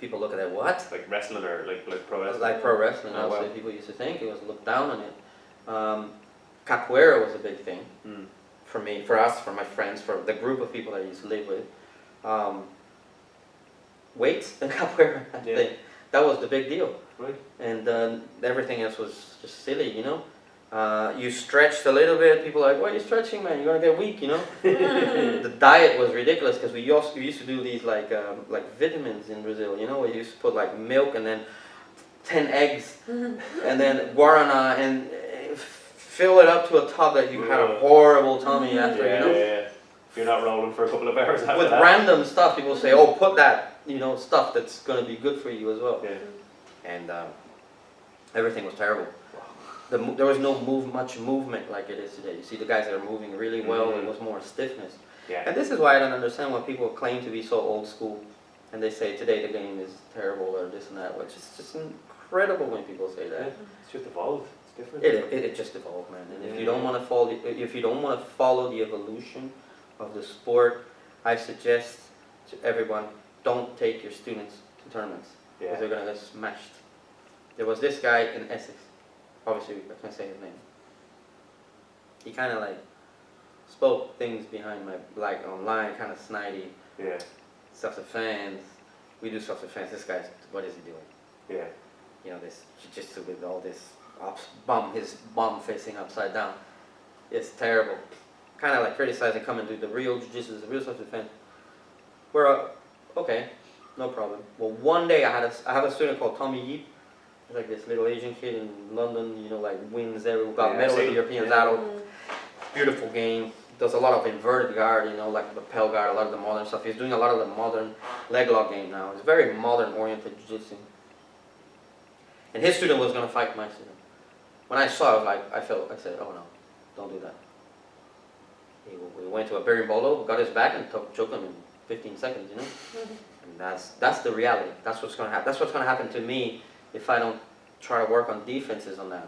People look at it, what? Like wrestling or like pro wrestling. Like pro wrestling, Oh, wow. obviously. People used to think it was looked down on it. Capoeira was a big thing for me, for us, for my friends, for the group of people that I used to live with. Weights and capoeira, Yeah. that was the big deal. Right. And everything else was just silly, you know. You stretched a little bit. People are like, why are you stretching, man? You're gonna get weak, you know. The diet was ridiculous because we used to do these like vitamins in Brazil, you know. We used to put like milk and then 10 eggs and then guarana and fill it up to a tub that you had a horrible tummy after, you know. Yeah. You're not rolling for a couple of hours after With that. random stuff, people say, oh, put that, you know, stuff that's gonna be good for you as well. Yeah. And everything was terrible. There was no much movement like it is today. You see the guys that are moving really well, it was more stiffness. Yeah. And this is why I don't understand when people claim to be so old school and they say today the game is terrible or this and that, which is just incredible when people say Yeah. that. It's just evolved. It's different. It just evolved, man. And if you don't want to follow, the evolution of the sport, I suggest to everyone, don't take your students to tournaments, because they're going to get smashed. There was this guy in Essex, obviously I can't say his name. He kind of like spoke things behind my, like online, kind of snidey. Yeah. Self-defense. We do self-defense. This guy's, what is he doing? Yeah. You know, this jiu-jitsu with all this bum, his bum facing upside down. It's terrible. Kind of like criticizing, come and do the real jiu-jitsu, the real self-defense. We're okay, no problem. Well, one day I have a student called Tommy Yeep. He's like this little Asian kid in London, you know, like wins every, got medal at the Europeans out. Beautiful game. Does a lot of inverted guard, you know, like the lapel guard, a lot of the modern stuff. He's doing a lot of the modern leg lock game now. It's very modern oriented jiu-jitsu. And his student was going to fight my student. When I saw it, like, I said, oh no, don't do that. We went to a berimbolo, got his back and choked him in 15 seconds, you know. And that's the reality. That's what's going to happen. That's what's going to happen to me if I don't try to work on defenses on that.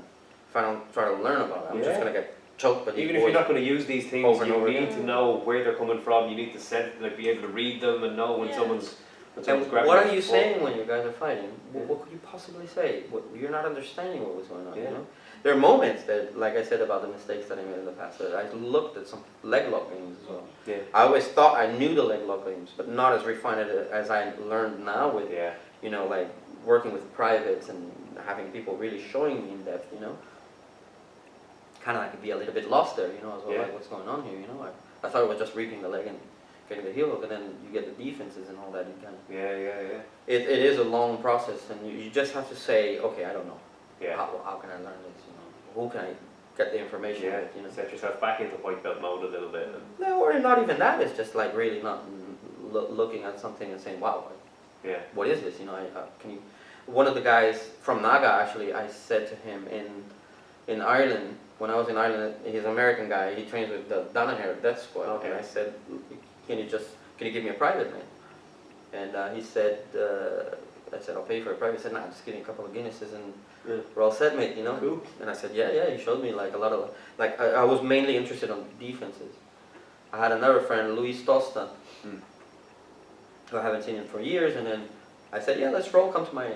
If I don't try to learn about it, I'm just going to get choked by these Even if you're not going to use these things, over and you over need again. to know where they're coming from. You need to like be able to read them and know when someone's And grabbing. what are you saying when you guys are fighting? What could you possibly say? You're not understanding what was going on. You know, there are moments that, like I said about the mistakes that I made in the past, that I looked at some leg lock games as well. Yeah. I always thought I knew the leg lock games, but not as refined as I learned now with, you know, like working with privates and having people really showing me in depth. You know, kind of I could be a little bit lost there. You know, as well, like what's going on here. You know, I thought it was just reaping the leg and getting the heel hook, and then you get the defenses and all that. You kind of It is a long process, and you just have to say, okay, I don't know. Yeah. How can I learn this? You know, who can I get the information with? You know, set yourself back into white belt mode a little bit. No, or not even that. It's just like really not looking at something and saying, wow, what is this? You know, can you? One of the guys from Naga, actually, I said to him in Ireland, when I was in Ireland, he's an American guy. He trains with the Danaher Death Squad, Okay. and I said, can you give me a private, man? And he said, I said, I'll pay for a private. He said, nah, I'm just getting a couple of Guinnesses and we're all set, mate, you know? Cool. And I said, yeah, he showed me like a lot of, like, I was mainly interested on defenses. I had another friend, Luis Tosta, who I haven't seen him for years, and then I said, yeah, let's roll, come to my,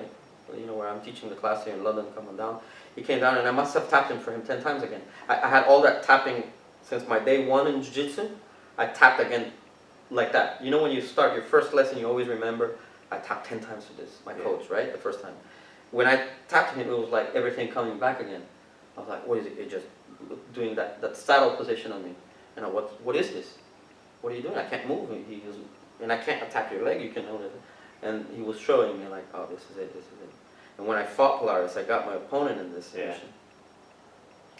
you know, where I'm teaching the class here in London, come on down. He came down, and I must have tapped him for him 10 times again. I had all that tapping since my day one in jiu-jitsu. I tapped again like that. You know, when you start your first lesson, you always remember, I tapped 10 times for this, my coach, right, the first time. When I tapped him, it was like everything coming back again. I was like, what is it? It just doing that saddle position on me. And what is this? What are you doing? I can't move. He was, and I can't attack your leg, you can notice. And he was showing me like, oh, this is it. And when I fought Polaris, I got my opponent in this position.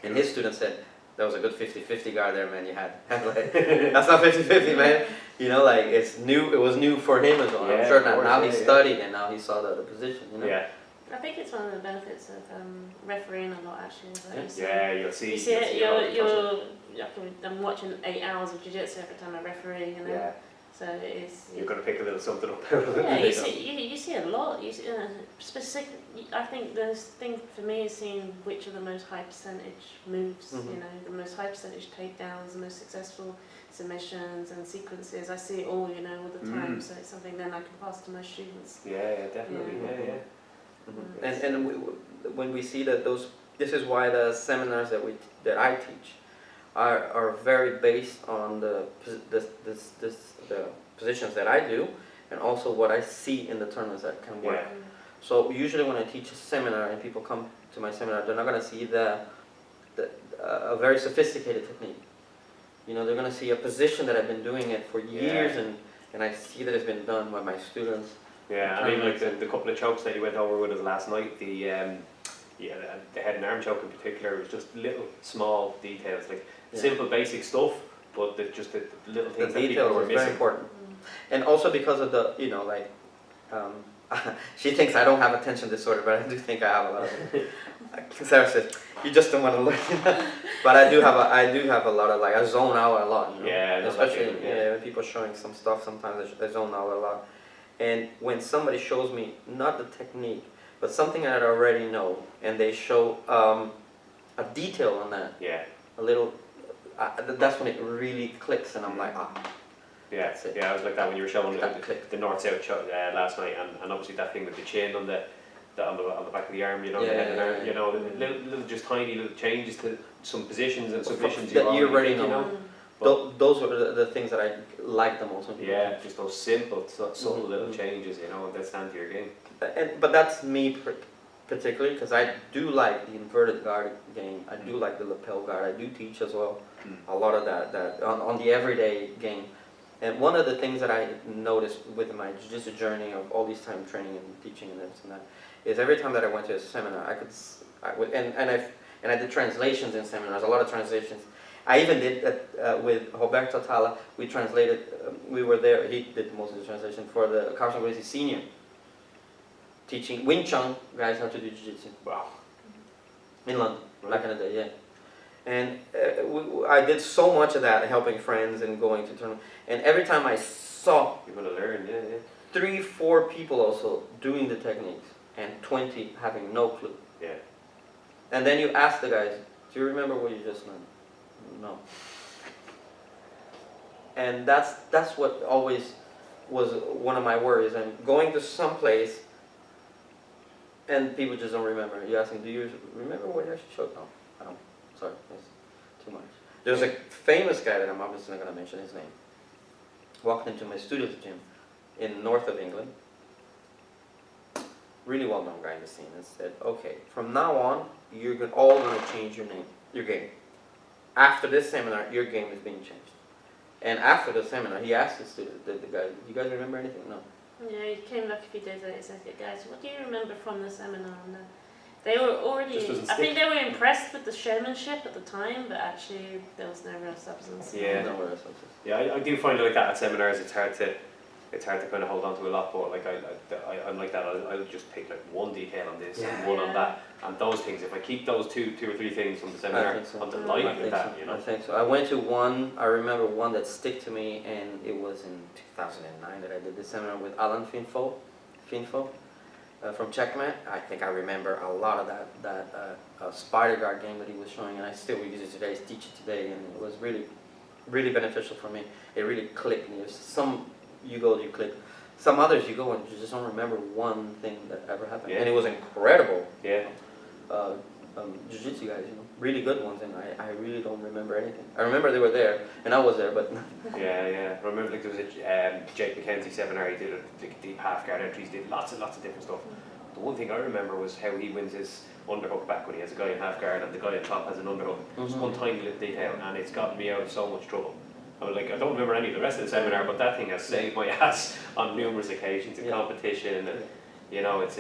And his student said, that was a good 50-50 guard there, man, you had. Like, that's not 50-50, man. You know, like, it's new. It was new for him as well. I'm sure that now he studied and now he saw the position, you know? Yeah. I think it's one of the benefits of refereeing a lot, actually. Like You'll see. You see it, I'm watching 8 hours of jiu-jitsu every time I referee, you know? Yeah. So it's... You're going to pick a little something up. Yeah, you see a lot. You see, specific. I think the thing for me is seeing which are the most high percentage moves. You know, the most high percentage takedowns, the most successful submissions and sequences. I see it all, you know, all the time. So it's something then I can pass to my students. Yeah, definitely. Yeah. And when we see that this is why the seminars that I teach are very based on the positions that I do, and also what I see in the tournaments that can work. So usually when I teach a seminar and people come to my seminar, they're not going to see a very sophisticated technique. You know, they're going to see a position that I've been doing it for years, and I see that it's been done by my students. Yeah, I mean, like the couple of chokes that you went over with us last night, the head and arm choke in particular, it was just little small details, like simple basic stuff, but just the little things that people were missing. Very important. And also because of the, you know, like, she thinks I don't have attention disorder, but I do think I have a lot of it. Sarah says, you just don't want to look. But I do have a lot of, like, I zone out a lot, you know? Especially when people are showing some stuff, sometimes I zone out a lot. And when somebody shows me, not the technique, but something that I already know, and they show a detail on that, a little, that's when it really clicks, and I'm like, Yeah, that's it. yeah, I was like that when you were showing That clicked. the north-south last night, and obviously that thing with the chin on the on the back of the arm, you know, the head and arm, you know, little just tiny little changes to some positions and submissions That you already think, know. you know. Those are the things that I like the most. Yeah, just those simple, subtle little changes, you know, that stand to your game. But that's me particularly, because I do like the inverted guard game. I do like the lapel guard. I do teach as well. A lot of that on the everyday game. And one of the things that I noticed with my jiu-jitsu journey of all this time training and teaching and this and that, is every time that I went to a seminar, I did translations in seminars, a lot of translations. I even did with Roberto Tala. We translated. We were there. He did most of the translation for the Carson Gracie Senior, teaching Wing Chun guys how to do jiu-jitsu. Wow. In London, back in the day, yeah. And I did so much of that, helping friends and going to tournaments. And every time I saw You're gonna learn, yeah. 3, 4 people also doing the techniques, and 20 having no clue. Yeah. And then you ask the guys, do you remember what you just learned? No. And that's what always was one of my worries. I'm going to some place and people just don't remember. You ask them, do you remember what you actually showed? No, I don't. Sorry, that's too much. There's a famous guy that I'm obviously not going to mention his name. Walked into my studio's gym in north of England. Really well-known guy in the scene, and said, okay, from now on, you're all going to change your name, your game. After this seminar, your game is being changed. And after the seminar, he asked the guy, do you guys remember anything? No. Yeah, he came back a few days later and said, guys, what do you remember from the seminar? And they were already, I think they were impressed with the showmanship at the time, but actually there was no real substance. Yeah. No real substance. Yeah, I do find it like that at seminars. It's hard to kind of hold on to a lot, but like I'm like that. I'll just pick like one detail on this and one on that, and those things. If I keep those two or three things from the seminar, so. I'm delighted with that. You know. I think so. I went to one. I remember one that stick to me, and it was in 2009 that I did this seminar with Alain from Checkmate. I think I remember a lot of that spider guard game that he was showing, and I still use it today. Teach it today, and it was really, really beneficial for me. It really clicked. And there's some you click. Some others you go and you just don't remember one thing that ever happened. Yeah. And it was incredible. Yeah. Jiu-jitsu guys, really good ones, and I really don't remember anything. I remember they were there, and I was there, but... Yeah. I remember like there was a Jake McKenzie seminar. He did like deep half guard entries, did lots of different stuff. The one thing I remember was how he wins his underhook back when he has a guy in half guard and the guy on top has an underhook. Just one tiny little detail, and it's gotten me out of so much trouble. I don't remember any of the rest of the seminar, but that thing has saved my ass on numerous occasions in competition, and you know, it's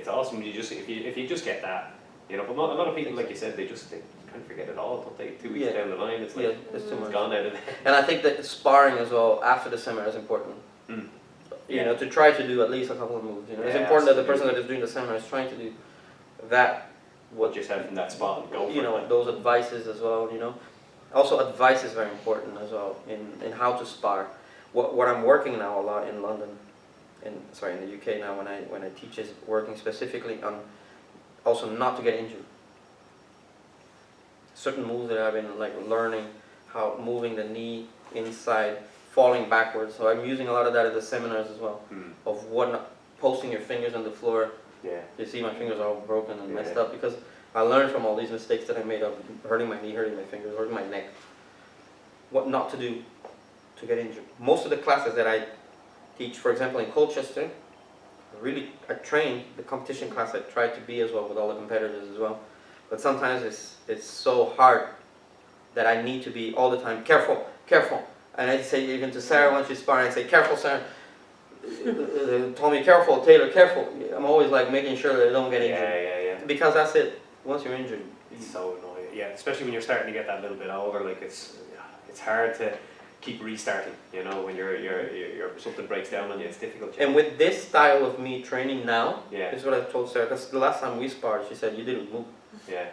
awesome. If you just get that, you know. But a lot of people, like you said, they kind of forget it all. Don't they? 2 weeks down the line, it's like it's too much. Gone out of it. And I think that sparring as well after the seminar is important. You know, to try to do at least a couple of moves. You know, it's important that the person that is doing the seminar is trying to do that. What just had from that spot and go. You know, those advices as well. You know. Also, advice is very important as well in how to spar. What I'm working now a lot in London, in the UK now when I teach is working specifically on also not to get injured. Certain moves that I've been like learning, how moving the knee inside, falling backwards. So I'm using a lot of that at the seminars as well. Of posting your fingers on the floor. Yeah. You see my fingers are all broken and messed up because I learned from all these mistakes that I made of hurting my knee, hurting my fingers, hurting my neck. What not to do to get injured. Most of the classes that I teach, for example, in Colchester, I train the competition class. I try to be as well with all the competitors as well. But sometimes it's so hard that I need to be all the time careful. And I say even to Sarah when she's sparring, I say, careful, Sarah. Told me careful, Taylor, careful. I'm always like making sure that I don't get injured. Yeah. Because that's it. Once you're injured, it's so annoying. Yeah, especially when you're starting to get that little bit older. Like it's hard to keep restarting. You know, when you're something breaks down on you, it's difficult. And with this style of me training now, this is what I told Sarah. Because the last time we sparred, she said you didn't move. Yeah.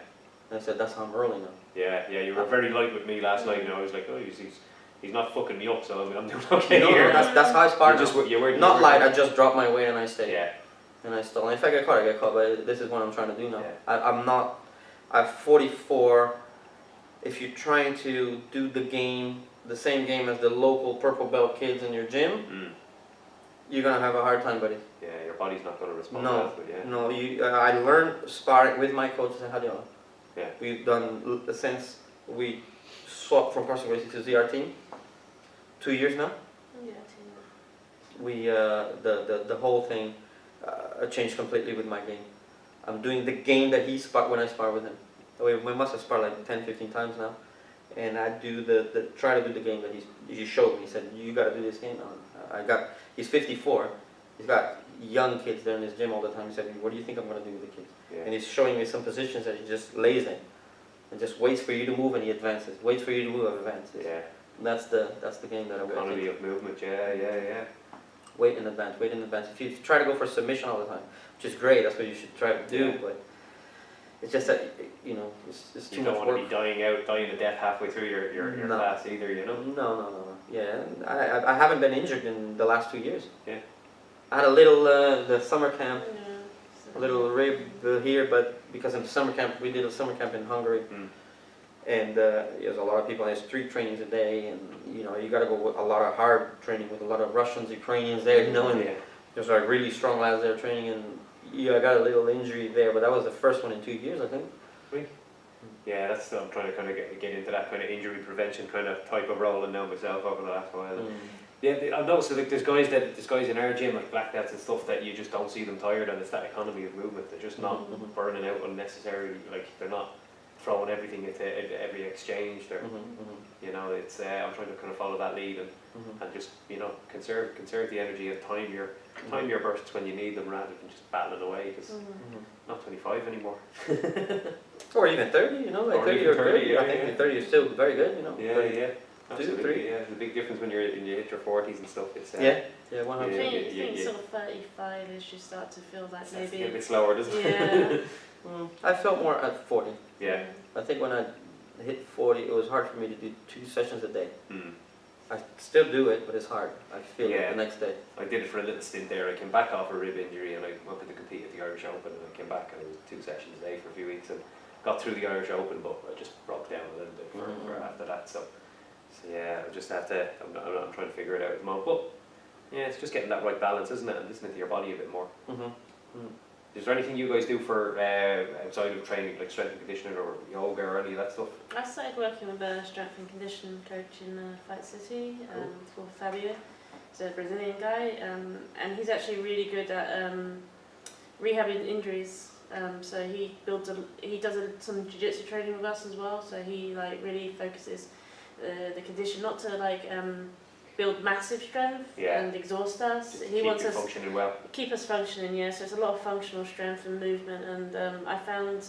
And I said that's how I'm rolling now. Yeah. You were very light with me last night. You know, I was like, oh, he's not fucking me up, so I'm doing okay here. That's how I sparred. You're not light. I just drop my weight and I stay. Yeah. And I still. And if I get caught, I get caught. But this is what I'm trying to do now. Yeah. I'm 44. if you're trying to do the same game as the local purple belt kids in your gym, you're gonna have a hard time, buddy. Yeah, your body's not going to respond No, well to it, yeah. no. I learned sparring with my coaches in Hadiola. Yeah. We've done since we swapped from crossing racing to ZR team. 2 years now. Yeah, We the whole thing changed completely with my game. I'm doing the game that he spar when I spar with him. We must have sparred like 10, 15 times now, and I do try to do the game that he showed me. He said, "You got to do this game." He's 54. He's got young kids there in his gym all the time. He said, "What do you think I'm going to do with the kids?" Yeah. And he's showing me some positions that he just lays in, and just waits for you to move and he advances. Waits for you to move and advances. Yeah. And that's the game that I Economy of movement, yeah. wait in advance, wait in advance. If you try to go for submission all the time, which is great, that's what you should try to do, Yeah. but it's just that, it's too You much don't want work. to be dying to death halfway through your No. class either, you know? No. Yeah, and I haven't been injured in the last 2 years. Yeah. I had a little, the summer camp, Yeah. a little rib here, but because in the summer camp, we did a summer camp in Hungary, and there's a lot of people, there's 3 trainings a day, and you got to go with a lot of hard training with a lot of Russians, Ukrainians there, and Yeah. there's like really strong lads there training, and I got a little injury there, but that was the first one in 2 years, I think. Yeah, that's I'm trying to kind of get into that kind of injury prevention kind of type of role and now myself over the last while. Yeah, I've noticed like there's guys in our gym like black belts and stuff that you just don't see them tired, and it's that economy of movement. They're just not burning out unnecessarily. Like they're not throwing everything into every exchange. They're it's I'm trying to kind of follow that lead and just conserve the energy and time your bursts when you need them rather than just battling away because not 25 anymore. Or even 30, like Or 30 even or 30, 30. yeah, I think yeah. 30 is still very good, Yeah. 2, Absolutely, 3. yeah. There's a big difference when you hit your 40s and stuff. It's Yeah, I 100%. think sort of 35 is you start to feel like starts to maybe. get a bit slower, doesn't it? Yeah. I felt more at 40. Yeah. I think when I hit 40, it was hard for me to do 2 sessions a day. Mm. I still do it, but it's hard. I feel Yeah. it the next day. I did it for a little stint there. I came back off a rib injury and I wanted to compete at the Irish Open, and I came back and I was 2 sessions a day for a few weeks and got through the Irish Open, but I just broke down a little bit for after that. So yeah, I just have to. I'm trying to figure it out at the moment. But yeah, it's just getting that right balance, isn't it? And listening to your body a bit more. Is there anything you guys do for outside of training, like strength and conditioning or yoga or any of that stuff? I started working with a strength and conditioning coach in Fight City called Fabio. He's a Brazilian guy, and he's actually really good at rehabbing injuries. So he does some jiu-jitsu training with us as well. So he really focuses the condition not to build massive strength and exhaust us. Just He wants us functioning well. keep us functioning, yeah. So it's a lot of functional strength and movement, and I found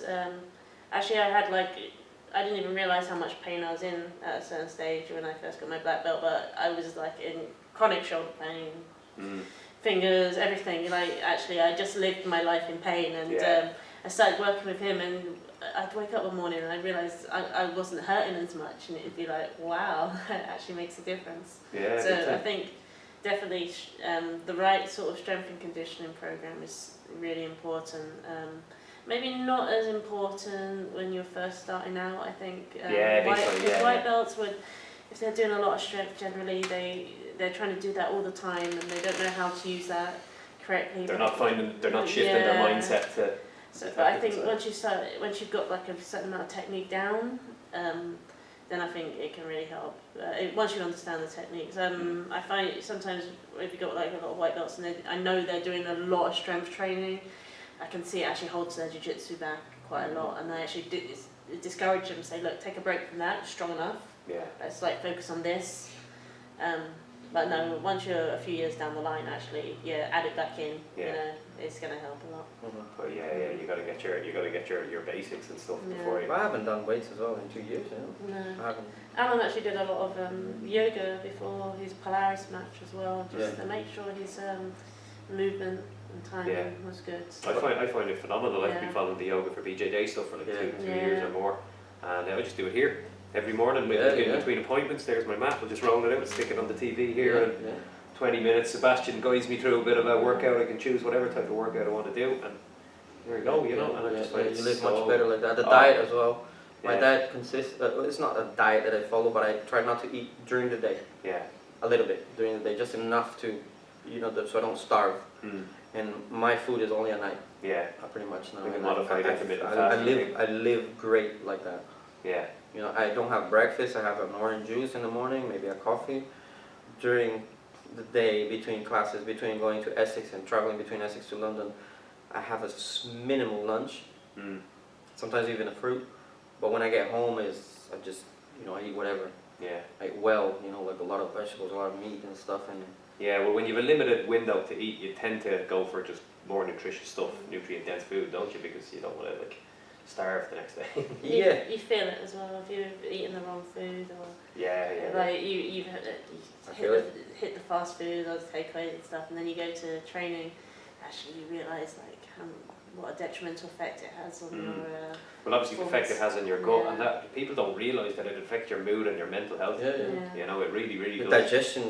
actually I didn't even realise how much pain I was in at a certain stage when I first got my black belt, but I was in chronic shoulder pain, fingers, everything. Actually, I just lived my life in pain, and I started working with him, and I'd wake up one morning and I realised I wasn't hurting as much, and it'd be like, wow, that actually makes a difference. Yeah. So I think definitely the right sort of strength and conditioning program is really important. Maybe not as important when you're first starting out. I think white belts would, if they're doing a lot of strength, generally they're trying to do that all the time and they don't know how to use that correctly. They're not shifting their mindset to. So, but I think once you've got a certain amount of technique down, then I think it can really help. Once you understand the techniques, I find sometimes if you've got a lot of white belts and I know they're doing a lot of strength training, I can see it actually holds their jiu-jitsu back quite a lot, and I actually discourage them, say, look, take a break from that, strong enough. Yeah. Let's focus on this. But no, once you're a few years down the line, actually, add it back in. Yeah. It's going to help a lot. But you gotta get your basics and stuff before you. I haven't done weights as well in 2 years. No. I haven't. Alain actually did a lot of yoga before his Polaris match as well, just to make sure his movement and timing was good. I find it phenomenal. I've been following the yoga for BJJ stuff for 2 years or more, and I just do it here every morning between appointments. There's my mat. I'll just roll it out, stick it on the TV here, and 20 minutes. Sebastian guides me through a bit of a workout. I can choose whatever type of workout I want to do, and there we go. And I just find you live much better like that. The diet as well. My diet consists, it's not a diet that I follow, but I try not to eat during the day. Yeah. A little bit during the day, just enough to, so I don't starve. And my food is only at night. Yeah. Pretty much now. Like a And modified intermittent I fasting. live great like that. Yeah. You know, I don't have breakfast. I have an orange juice in the morning, maybe a coffee. During the day, between classes, between going to Essex and traveling between Essex to London, I have a minimal lunch. Sometimes even a fruit. But when I get home, I just, I eat whatever. Yeah. I eat well, like a lot of vegetables, a lot of meat and stuff. And yeah, well, when you have a limited window to eat, you tend to go for just more nutritious stuff, nutrient-dense food, don't you? Because you don't want to starve the next day. Yeah. You feel it as well if you've eaten the wrong food or Yeah. like you've hit the fast food or the takeaways and stuff, and then you go to training. Actually, you realise what a detrimental effect it has on your. Well, obviously, the effect it has on your gut, and that people don't realise that it affects your mood and your mental health. Yeah. You know, it really, really The does. digestion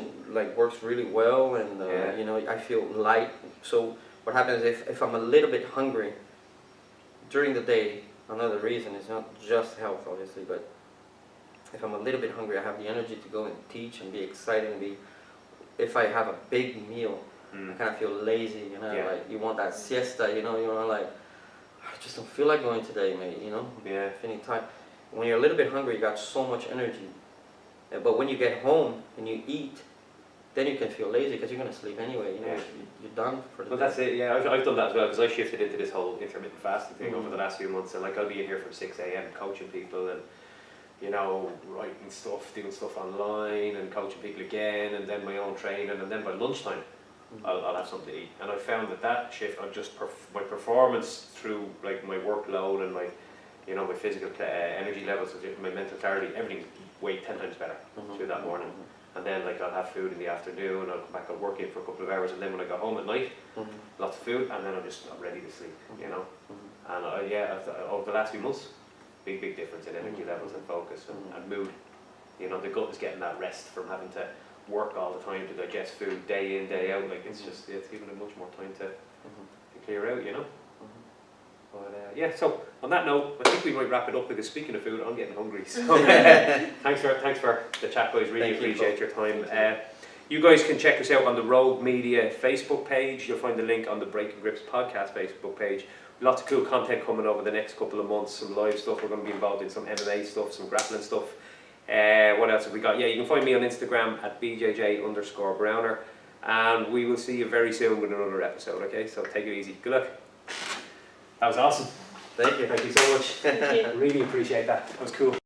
works really well, and I feel light. So what happens if I'm a little bit hungry during the day? Another reason is not just health, obviously, but if I'm a little bit hungry, I have the energy to go and teach and be excited and be. If I have a big meal, I kind of feel lazy, like you want that siesta, you want I just don't feel like going today, mate, Yeah. Any time. When you're a little bit hungry, you got so much energy. But when you get home and you eat, then you can feel lazy because you're going to sleep anyway, you're done for the day. Well, that's it, yeah, I've done that as well, because I shifted into this whole intermittent fasting thing over the last few months, and I'll be in here from 6 a.m. coaching people and, writing stuff, doing stuff online and coaching people again, and then my own training, and then by lunchtime, I'll have something to eat. And I found that shift on just my performance through my workload and my my physical energy levels, my mental clarity, everything way 10 times better through that morning. And then I'll have food in the afternoon, I'll come back, I'll work in for a couple of hours, and then when I go home at night, lots of food, and then I'm ready to sleep, And over the last few months, big difference in energy levels and focus and mood. The gut is getting that rest from having to work all the time to digest food day in, day out. It's given it much more time to clear out, But so on that note, I think we might wrap it up, because speaking of food, I'm getting hungry. So thanks for the chat, guys. Really appreciate your time. You guys can check us out on the Rogue Media Facebook page. You'll find the link on the Breaking Grips podcast Facebook page. Lots of cool content coming over the next couple of months. Some live stuff. We're going to be involved in some MMA stuff, some grappling stuff. What else have we got? Yeah, you can find me on Instagram at BJJ_Browner. And we will see you very soon with another episode, okay? So take it easy. Good luck. That was awesome. Thank you. Thank you so much. Thank you. Really appreciate that. That was cool.